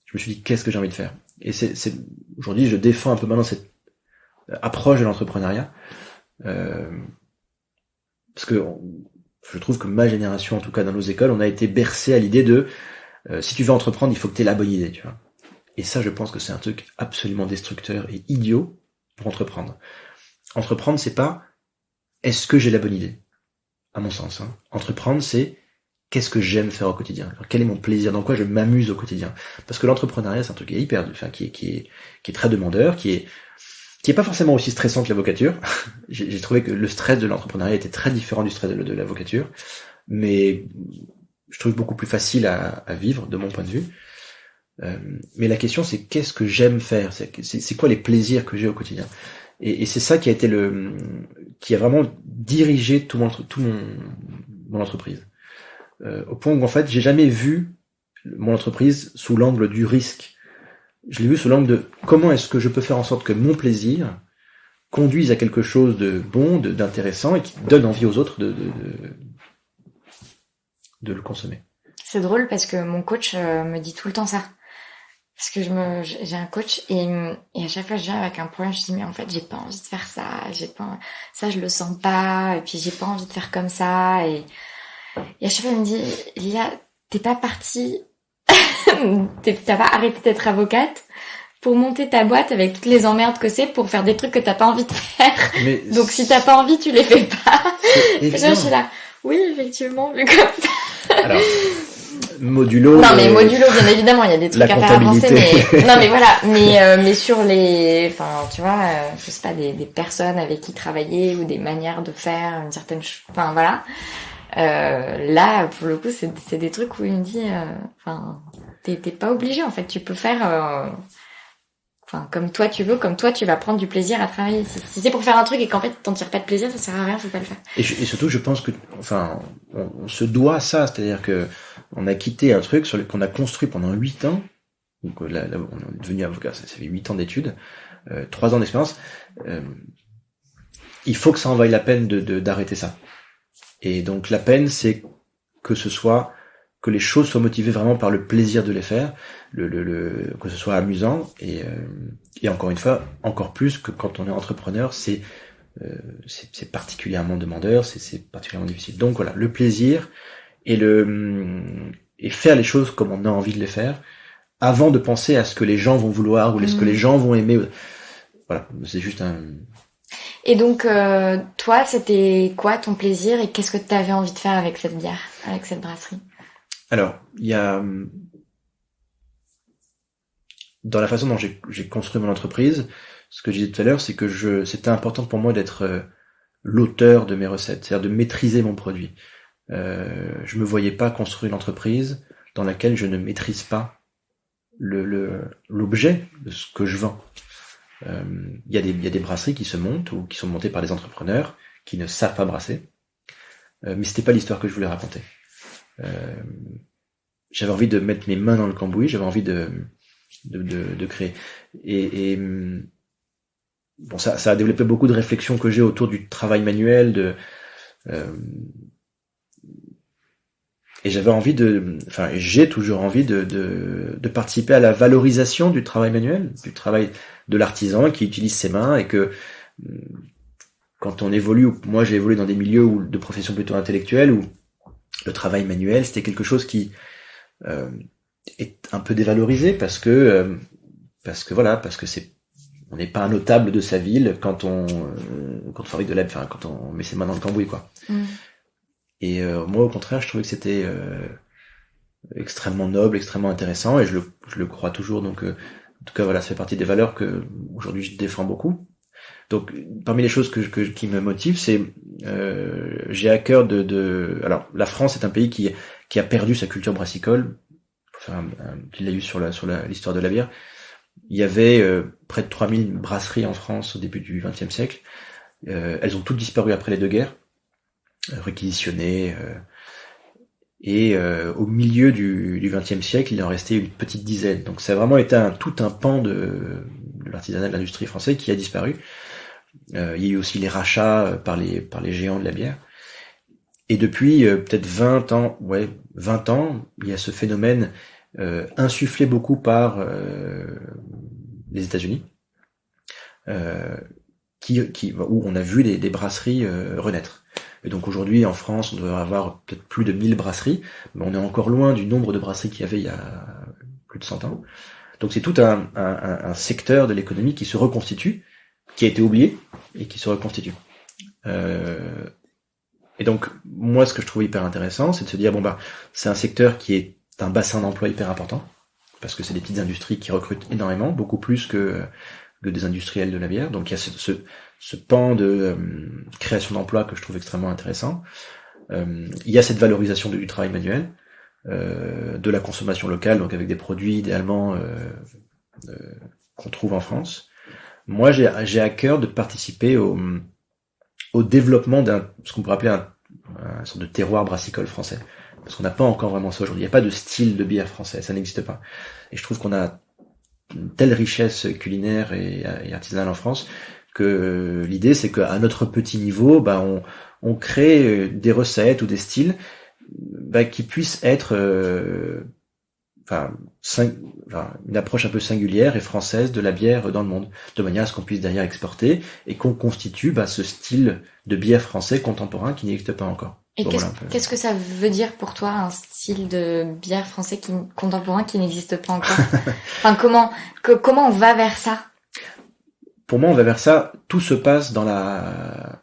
Je me suis dit qu'est-ce que j'ai envie de faire. Et c'est aujourd'hui je défends un peu maintenant cette approche de l'entrepreneuriat parce que je trouve que ma génération, en tout cas dans nos écoles, on a été bercé à l'idée de si tu veux entreprendre, il faut que tu aies la bonne idée, tu vois. Et ça, je pense que c'est un truc absolument destructeur et idiot pour entreprendre. Entreprendre, c'est pas est-ce que j'ai la bonne idée, à mon sens. Entreprendre, c'est qu'est-ce que j'aime faire au quotidien. Alors, quel est mon plaisir, dans quoi je m'amuse au quotidien. Parce que l'entrepreneuriat, c'est un truc qui est qui est très demandeur, qui est pas forcément aussi stressant que l'avocature. J'ai trouvé que le stress de l'entrepreneuriat était très différent du stress de l'avocature, mais je trouve beaucoup plus facile à vivre de mon point de vue. Mais la question, c'est qu'est-ce que j'aime faire, c'est quoi les plaisirs que j'ai au quotidien. Et c'est ça qui a été qui a vraiment dirigé tout mon entreprise. Au point où en fait, j'ai jamais vu mon entreprise sous l'angle du risque. Je l'ai vu sous l'angle de comment est-ce que je peux faire en sorte que mon plaisir conduise à quelque chose de bon, d'intéressant et qui donne envie aux autres de le consommer. C'est drôle parce que mon coach me dit tout le temps ça. Parce que j'ai un coach et à chaque fois je viens avec un problème, je dis mais en fait j'ai pas envie de faire ça, ça je le sens pas, et puis j'ai pas envie de faire comme ça, et à chaque fois il me dit Lia, t'es pas partie, t'as pas arrêté d'être avocate pour monter ta boîte avec toutes les emmerdes que c'est pour faire des trucs que t'as pas envie de faire. Mais donc si t'as pas envie, tu les fais pas. Et là je suis là, oui effectivement, vu comme ça. Alors, modulo. Non, mais modulo, bien évidemment, il y a des trucs à faire avancer, mais, non, mais voilà, mais sur enfin, tu vois, je sais pas, des personnes avec qui travailler ou des manières de faire une certaine enfin, voilà. Là, pour le coup, c'est des trucs où il me dit, enfin, t'es pas obligé, en fait, tu peux faire, enfin, comme toi tu veux, comme toi tu vas prendre du plaisir à travailler. Si c'est pour faire un truc et qu'en fait t'en tires pas de plaisir, ça sert à rien, faut pas le faire. Et surtout, je pense que, enfin, on se doit ça, c'est-à-dire que on a quitté un truc qu'on a construit pendant 8 ans. Donc là, on est devenu avocat, ça fait 8 ans d'études, 3 ans d'expérience. Il faut que ça en vaille la peine d'arrêter ça. Et donc la peine, c'est que les choses soient motivées vraiment par le plaisir de les faire, que ce soit amusant, et encore une fois, encore plus que quand on est entrepreneur, c'est particulièrement demandeur, c'est particulièrement difficile. Donc voilà, le plaisir et faire les choses comme on a envie de les faire, avant de penser à ce que les gens vont vouloir ou ce que les gens vont aimer. Voilà, c'est juste un... Et donc, toi, c'était quoi ton plaisir et qu'est-ce que tu avais envie de faire avec cette bière, avec cette brasserie? Alors, il y a... Dans la façon dont j'ai construit mon entreprise, ce que je disais tout à l'heure, c'est que c'était important pour moi d'être l'auteur de mes recettes, c'est-à-dire de maîtriser mon produit. Je me voyais pas construire une entreprise dans laquelle je ne maîtrise pas l'objet de ce que je vends. Il y a des brasseries qui se montent ou qui sont montées par des entrepreneurs qui ne savent pas brasser, mais c'était pas l'histoire que je voulais raconter. J'avais envie de mettre mes mains dans le cambouis, j'avais envie de créer. Et bon, ça a développé beaucoup de réflexions que j'ai autour du travail manuel, et j'avais envie j'ai toujours envie de participer à la valorisation du travail manuel, du travail de l'artisan qui utilise ses mains, et que quand on évolue, moi j'ai évolué dans des milieux de professions plutôt intellectuelles où le travail manuel c'était quelque chose qui est un peu dévalorisé parce que on n'est pas un notable de sa ville quand on fabrique quand on met ses mains dans le cambouis, quoi. Et moi au contraire je trouvais que c'était extrêmement noble, extrêmement intéressant, et je le crois toujours. Donc en tout cas voilà, ça fait partie des valeurs que aujourd'hui je défends beaucoup. Donc parmi les choses qui me motivent, c'est j'ai à cœur alors la France est un pays qui a perdu sa culture brassicole. Pour faire un petit laïus sur l'histoire de la bière, il y avait près de 3000 brasseries en France au début du XXe siècle. Elles ont toutes disparu après les deux guerres, réquisitionnées, et au milieu du XXe siècle, il en restait une petite dizaine. Donc ça a vraiment été tout un pan de l'artisanat, de l'industrie française qui a disparu. Il y a eu aussi les rachats par les géants de la bière. Et depuis peut-être 20 ans, il y a ce phénomène insufflé beaucoup par les États-Unis, où on a vu des brasseries renaître. Et donc aujourd'hui en France, on doit avoir peut-être plus de 1000 brasseries, mais on est encore loin du nombre de brasseries qu'il y avait il y a plus de 100 ans. Donc c'est tout un secteur de l'économie qui se reconstitue, qui a été oublié et qui se reconstitue. Et donc moi ce que je trouve hyper intéressant, c'est de se dire c'est un secteur qui est un bassin d'emploi hyper important, parce que c'est des petites industries qui recrutent énormément, beaucoup plus que des industriels de la bière. Donc il y a ce pan de création d'emplois que je trouve extrêmement intéressant. Il y a cette valorisation du travail manuel, de la consommation locale, donc avec des produits idéalement qu'on trouve en France. Moi, j'ai à cœur de participer au développement ce qu'on pourrait appeler un sorte de terroir brassicole français. Parce qu'on n'a pas encore vraiment ça aujourd'hui. Il n'y a pas de style de bière français, ça n'existe pas. Et je trouve qu'on a une telle richesse culinaire et artisanale en France que l'idée c'est qu'à notre petit niveau, on crée des recettes ou des styles qui puissent être une approche un peu singulière et française de la bière dans le monde, de manière à ce qu'on puisse derrière exporter et qu'on constitue ce style de bière français contemporain qui n'existe pas encore. Et qu'est-ce que ça veut dire pour toi un style de bière français contemporain qui n'existe pas encore? Enfin, comment on va vers ça? Pour moi, on va vers ça. Tout se passe dans la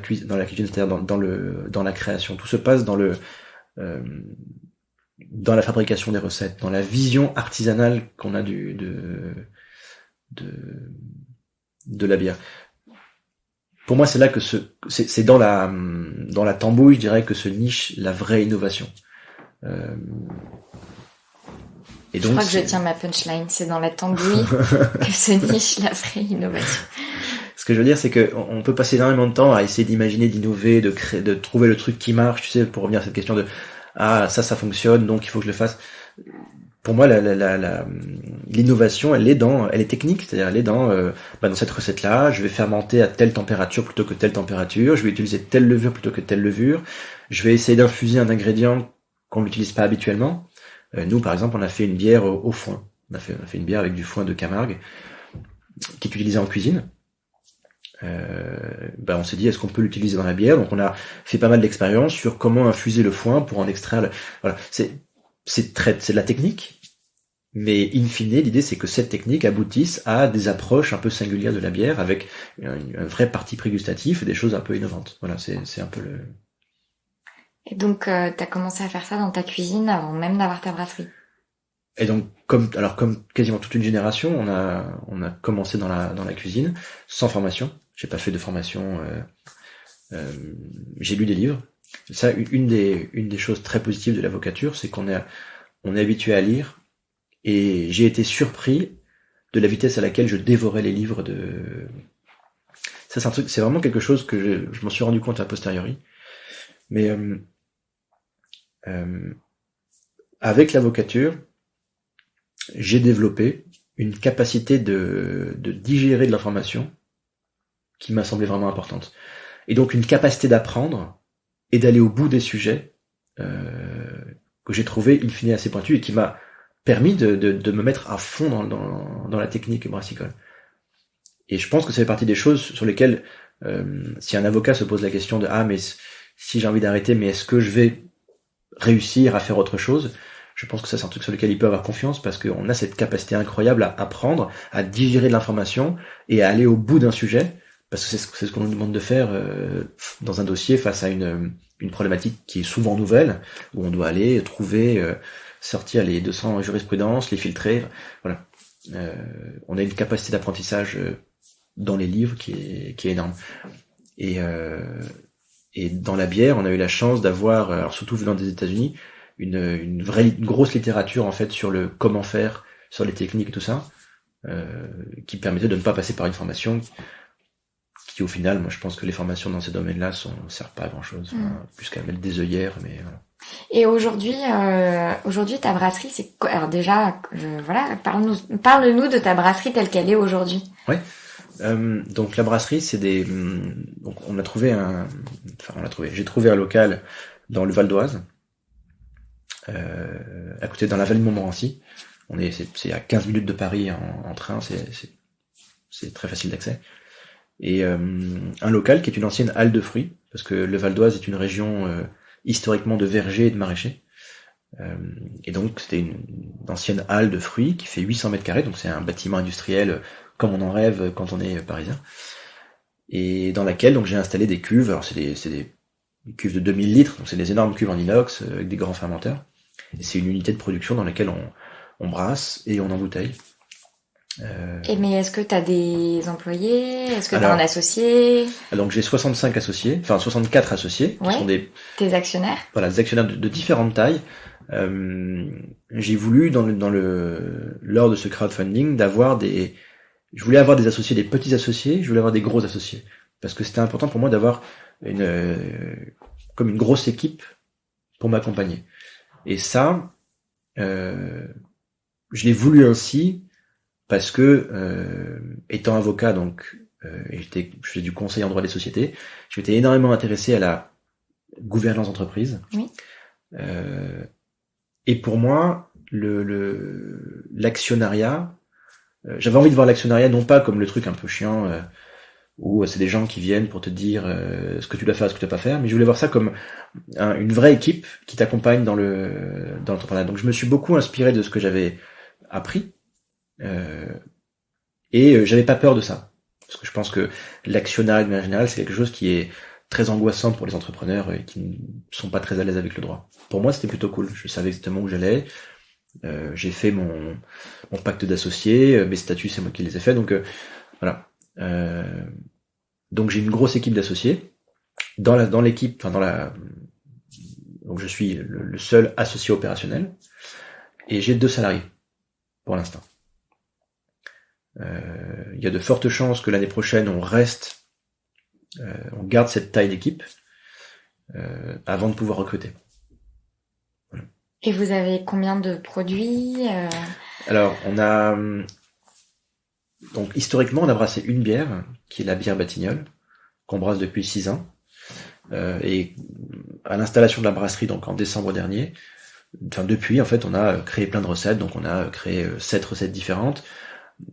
cuisine, c'est-à-dire dans la création. Tout se passe dans la fabrication des recettes, dans la vision artisanale qu'on a de la bière. Pour moi, c'est là que c'est dans la tambouille, je dirais, que se niche la vraie innovation. Et donc, je crois que je tiens ma punchline, c'est dans la tambouille que se niche la vraie innovation. Ce que je veux dire, c'est que on peut passer énormément de temps à essayer d'imaginer, d'innover, de trouver le truc qui marche, tu sais, pour revenir à cette question de ça fonctionne, donc il faut que je le fasse. Pour moi, l'innovation, elle est technique, c'est-à-dire elle est dans cette recette-là, je vais fermenter à telle température plutôt que telle température, je vais utiliser telle levure plutôt que telle levure, je vais essayer d'infuser un ingrédient qu'on n'utilise pas habituellement. Nous, par exemple, on a fait une bière au foin. On a fait une bière avec du foin de Camargue, qui est utilisé en cuisine. On s'est dit, est-ce qu'on peut l'utiliser dans la bière? Donc on a fait pas mal d'expériences sur comment infuser le foin pour en extraire voilà. C'est de la technique, mais in fine, l'idée c'est que cette technique aboutisse à des approches un peu singulières de la bière avec un vrai parti pris gustatif et des choses un peu innovantes. Voilà, c'est un peu le... Et donc, t'as commencé à faire ça dans ta cuisine avant même d'avoir ta brasserie. Et donc, comme quasiment toute une génération, on a commencé dans la cuisine, sans formation. J'ai pas fait de formation, j'ai lu des livres. Ça, une des choses très positives de l'avocature, c'est qu'on est habitué à lire, et j'ai été surpris de la vitesse à laquelle je dévorais les livres Ça, c'est vraiment quelque chose que je m'en suis rendu compte a posteriori. Mais avec l'avocature, j'ai développé une capacité de digérer de l'information qui m'a semblé vraiment importante. Et donc une capacité d'apprendre et d'aller au bout des sujets que j'ai trouvé in fine assez pointu et qui m'a permis de me mettre à fond dans la technique brassicole. Et je pense que ça fait partie des choses sur lesquelles si un avocat se pose la question de mais si j'ai envie d'arrêter, mais est-ce que je vais réussir à faire autre chose? Je pense que ça c'est un truc sur lequel il peut avoir confiance parce qu'on a cette capacité incroyable à apprendre, à digérer de l'information et à aller au bout d'un sujet, parce que c'est ce qu'on nous demande de faire dans un dossier face à une problématique qui est souvent nouvelle, où on doit aller trouver, sortir les 200 jurisprudences, les filtrer, voilà. On a une capacité d'apprentissage dans les livres qui est énorme. Et dans la bière, on a eu la chance d'avoir, alors surtout venant des États-Unis, une grosse littérature en fait sur le comment faire, sur les techniques et tout ça, qui permettait de ne pas passer par une formation qui au final, moi je pense que les formations dans ces domaines-là servent pas à grand chose, plus qu'à mettre des œillères, mais voilà. Et aujourd'hui, ta brasserie, c'est quoi? Alors déjà, voilà, parle-nous de ta brasserie telle qu'elle est aujourd'hui. Ouais. Donc la brasserie, c'est donc j'ai trouvé un local dans le Val d'Oise, à côté, dans la vallée de Montmorency. C'est à 15 minutes de Paris en train, c'est très facile d'accès. Et un local qui est une ancienne halle de fruits, parce que le Val d'Oise est une région historiquement de vergers et de maraîchers. Et donc c'était une ancienne halle de fruits qui fait 800 mètres carrés, donc c'est un bâtiment industriel comme on en rêve quand on est parisien. Et dans laquelle donc j'ai installé des cuves. Alors c'est des cuves de 2000 litres, donc c'est des énormes cuves en inox avec des grands fermenteurs. Et c'est une unité de production dans laquelle on brasse et on embouteille. Mais est-ce que tu as des employés? Est-ce que tu as un associé? Donc j'ai 64 associés, qui sont tes actionnaires. Voilà, des actionnaires de différentes tailles. J'ai voulu lors de ce crowdfunding je voulais avoir des associés, des petits associés, je voulais avoir des gros associés, parce que c'était important pour moi d'avoir comme une grosse équipe pour m'accompagner. Et ça, je l'ai voulu ainsi parce que étant avocat, donc je faisais du conseil en droit des sociétés, je m'étais énormément intéressé à la gouvernance d'entreprise. Oui. Et pour moi, l'actionnariat, j'avais envie de voir l'actionnariat non pas comme le truc un peu chiant où c'est des gens qui viennent pour te dire ce que tu dois faire, ce que tu dois pas faire, mais je voulais voir ça comme une vraie équipe qui t'accompagne dans l'entrepreneuriat. Donc je me suis beaucoup inspiré de ce que j'avais appris et j'avais pas peur de ça, parce que je pense que l'actionnariat de manière générale c'est quelque chose qui est très angoissant pour les entrepreneurs et qui ne sont pas très à l'aise avec le droit. Pour moi c'était plutôt cool, je savais exactement où j'allais. J'ai fait mon pacte d'associés, mes statuts c'est moi qui les ai faits, donc voilà. Donc j'ai une grosse équipe d'associés dans l'équipe, donc je suis le seul associé opérationnel et j'ai 2 salariés pour l'instant. Il y a de fortes chances que l'année prochaine on garde cette taille d'équipe avant de pouvoir recruter. Voilà. Et vous avez combien de produits Alors on a donc historiquement on a brassé une bière qui est la bière Batignolles qu'on brasse depuis 6 ans et à l'installation de la brasserie donc en décembre dernier, depuis en fait on a créé plein de recettes, donc on a créé 7 recettes différentes.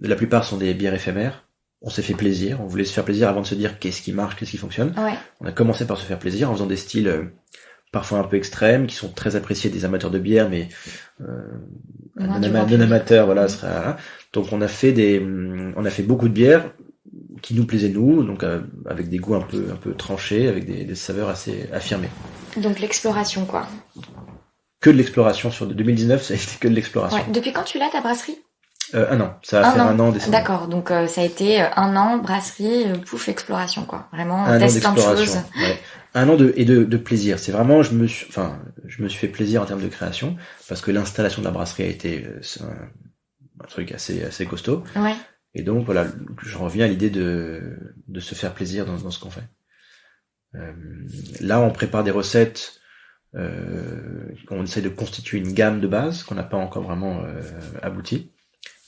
La plupart sont des bières éphémères. On s'est fait plaisir, on voulait se faire plaisir avant de se dire qu'est-ce qui marche, qu'est-ce qui fonctionne. Ouais. On a commencé par se faire plaisir en faisant des styles parfois un peu extrêmes, qui sont très appréciés des amateurs de bière, mais non amateurs, voilà, sera. Donc on a fait beaucoup de bières qui nous plaisaient nous, donc avec des goûts un peu tranchés, avec des saveurs assez affirmées. Donc l'exploration, quoi. Que de l'exploration sur 2019, ça a été que de l'exploration. Ouais. Depuis quand tu l'as ta brasserie? 1 an. Ça va faire 1 an en décembre. D'accord, donc ça a été 1 an brasserie, pouf, exploration, quoi. Vraiment, on teste plein de choses. Ouais. 1 an de plaisir. C'est vraiment, je me suis fait plaisir en termes de création, parce que l'installation de la brasserie a été un truc assez costaud. Ouais. Et donc voilà, je reviens à l'idée de se faire plaisir dans ce qu'on fait. Là, on prépare des recettes. On essaie de constituer une gamme de base qu'on n'a pas encore vraiment abouti.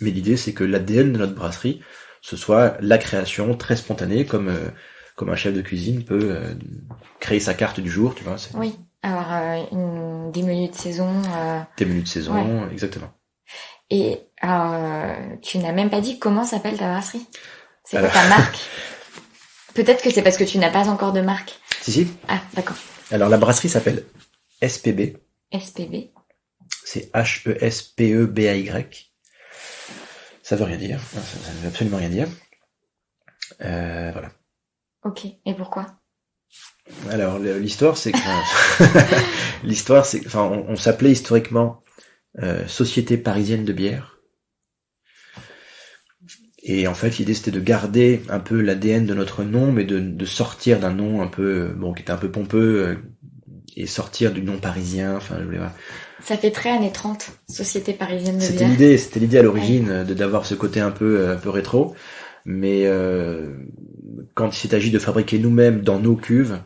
Mais l'idée, c'est que l'ADN de notre brasserie, ce soit la création très spontanée, comme un chef de cuisine peut créer sa carte du jour, tu vois. Oui, avoir des menus de saison. Des menus de saison, ouais. Exactement. Et alors, tu n'as même pas dit comment s'appelle ta brasserie. C'est quoi ta marque? Peut-être que c'est parce que tu n'as pas encore de marque. Si. Ah, d'accord. Alors, la brasserie s'appelle SPB. SPB. C'est HESPEBAY. Ça veut rien dire. Ça ne veut absolument rien dire. Voilà. Ok. Et pourquoi? Alors, l'histoire, c'est que... on s'appelait historiquement Société Parisienne de Bière. Et en fait, l'idée, c'était de garder un peu l'ADN de notre nom, mais de sortir d'un nom un peu... qui était un peu pompeux, et sortir du nom parisien. Enfin, je voulais voir. Ça fait très années 30, Société Parisienne de Bière. C'était l'idée à l'origine, d'avoir ce côté un peu rétro. Mais quand il s'est agi de fabriquer nous-mêmes dans nos cuves,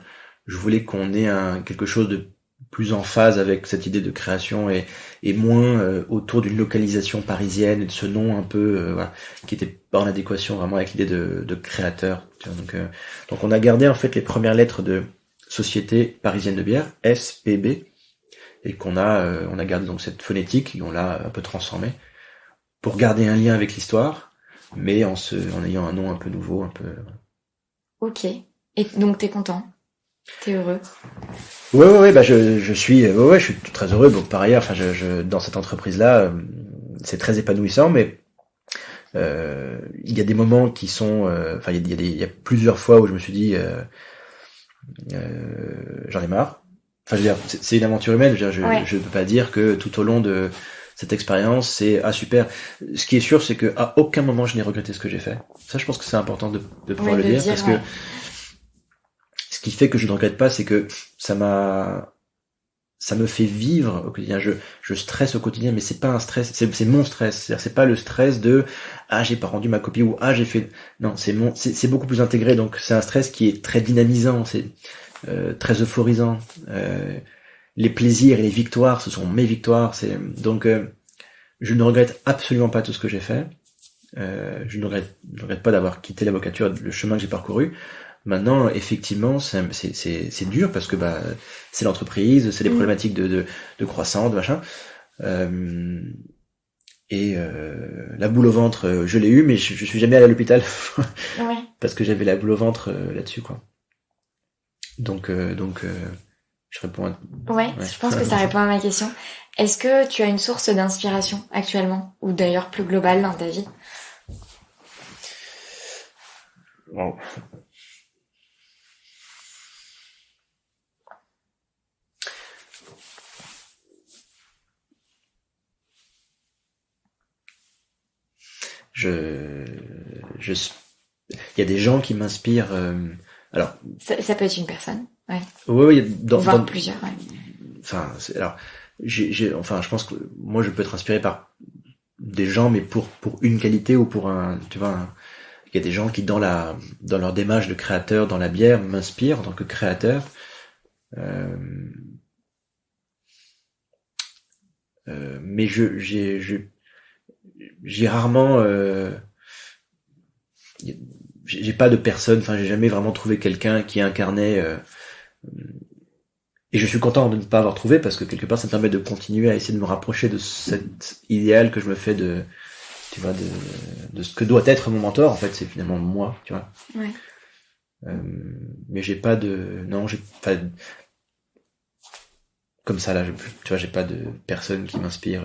je voulais qu'on ait quelque chose de plus en phase avec cette idée de création et moins autour d'une localisation parisienne et de ce nom un peu voilà, qui était pas en adéquation vraiment avec l'idée de créateur. Tu vois, donc on a gardé en fait les premières lettres de Société Parisienne de Bière, SPB, et on a gardé donc cette phonétique et on l'a un peu transformée pour garder un lien avec l'histoire, mais en ayant un nom un peu nouveau, un peu. Ok. Et donc t'es content? T'es heureux? Ouais, bah je suis très heureux. Bon, par ailleurs, enfin, dans cette entreprise-là, c'est très épanouissant, mais il y a des moments qui sont, enfin, il y a plusieurs fois où je me suis dit, j'en ai marre. Enfin, je veux dire, c'est une aventure humaine. Je peux pas dire que tout au long de cette expérience, c'est super. Ce qui est sûr, c'est que à aucun moment je n'ai regretté ce que j'ai fait. Ça, je pense que c'est important de pouvoir le dire parce que ce qui fait que je ne regrette pas, c'est que ça me fait vivre au quotidien. Je stresse au quotidien, mais c'est pas un stress, c'est mon stress. C'est-à-dire, c'est pas le stress de j'ai pas rendu ma copie ou j'ai fait. Non, c'est beaucoup plus intégré. Donc c'est un stress qui est très dynamisant, c'est très euphorisant. Les plaisirs et les victoires, ce sont mes victoires. Donc je ne regrette absolument pas tout ce que j'ai fait. Je ne regrette pas d'avoir quitté l'avocature, le chemin que j'ai parcouru. Maintenant, effectivement, c'est dur parce que c'est l'entreprise, c'est les problématiques de croissance, de machin. La boule au ventre, je l'ai eu, mais je suis jamais allé à l'hôpital parce que j'avais la boule au ventre là-dessus, quoi. Donc, je réponds à... je pense que ça répond à ma question. Est-ce que tu as une source d'inspiration actuellement, ou d'ailleurs plus globale dans ta vie? Wow. Il y a des gens qui m'inspirent. Alors, ça peut être une personne, ouais. Oui, voire plusieurs, ouais. Enfin, je pense que moi, je peux être inspiré par des gens, mais pour une qualité ou pour tu vois, il y a des gens qui dans leur démarche de créateur dans la bière m'inspirent en tant que créateur. Mais j'ai rarement j'ai pas de personne, enfin j'ai jamais vraiment trouvé quelqu'un qui incarnait et je suis content de ne pas avoir trouvé parce que quelque part ça me permet de continuer à essayer de me rapprocher de cet idéal que je me fais de ce que doit être mon mentor. En fait, c'est finalement moi, tu vois. Ouais. Mais j'ai pas comme ça là, tu vois, j'ai pas de personne qui m'inspire.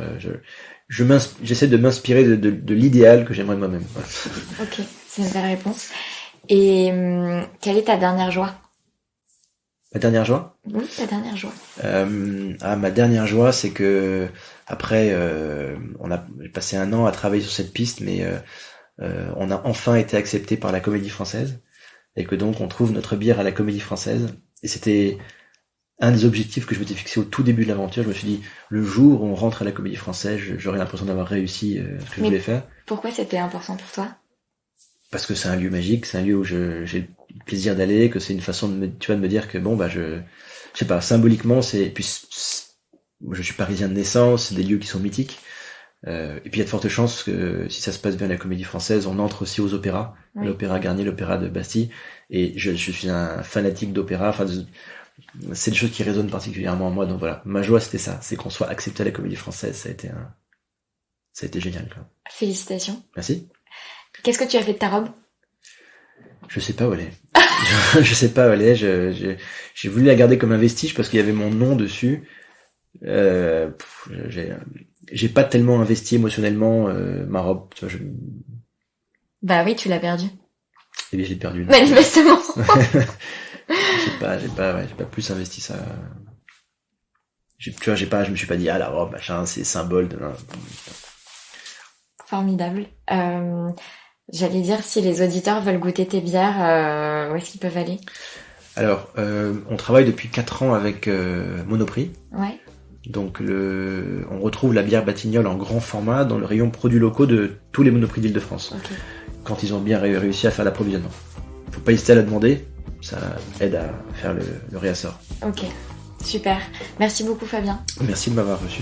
J'essaie de m'inspirer de l'idéal que j'aimerais de moi-même. Ok, c'est une belle réponse. Et quelle est ta dernière joie? Ma dernière joie? Oui, ta dernière joie. Ma dernière joie, c'est que après, j'ai passé un an à travailler sur cette piste, mais on a enfin été accepté par la Comédie Française, et que donc on trouve notre bière à la Comédie Française. Et c'était un des objectifs que je m'étais fixé au tout début de l'aventure. Je me suis dit, le jour où on rentre à la Comédie Française, j'aurai l'impression d'avoir réussi ce que je voulais faire. Pourquoi c'était important pour toi? Parce que c'est un lieu magique, c'est un lieu où j'ai le plaisir d'aller, que c'est une façon de me dire que je sais pas, symboliquement, puis je suis parisien de naissance, c'est des lieux qui sont mythiques. Et puis il y a de fortes chances que si ça se passe bien à la Comédie Française, on entre aussi aux opéras, l'opéra Garnier, l'opéra de Bastille. Et je suis un fanatique d'opéra. Enfin, c'est des choses qui résonnent particulièrement en moi. Donc voilà, ma joie c'était ça, c'est qu'on soit accepté à la Comédie Française. Ça a été génial, quoi. Félicitations. Merci. Qu'est-ce que tu as fait de ta robe? Je sais pas où elle est. Je sais pas où elle est. J'ai voulu la garder comme un vestige parce qu'il y avait mon nom dessus. J'ai pas tellement investi émotionnellement ma robe. Tu vois, Bah oui, tu l'as perdue. Eh bien, j'ai perdu. Manifestement. J'ai pas plus investi ça. Tu vois, je me suis pas dit la robe, machin, c'est symbole de. Formidable. J'allais dire, si les auditeurs veulent goûter tes bières, où est-ce qu'ils peuvent aller? Alors, on travaille depuis 4 ans avec Monoprix. Ouais. Donc on retrouve la bière Batignolles en grand format dans le rayon produits locaux de tous les Monoprix d'Île-de-France. Okay. Quand ils ont bien réussi à faire l'approvisionnement. Faut pas hésiter à la demander, ça aide à faire le réassort. Ok. Super. Merci beaucoup Fabien. Merci de m'avoir reçu.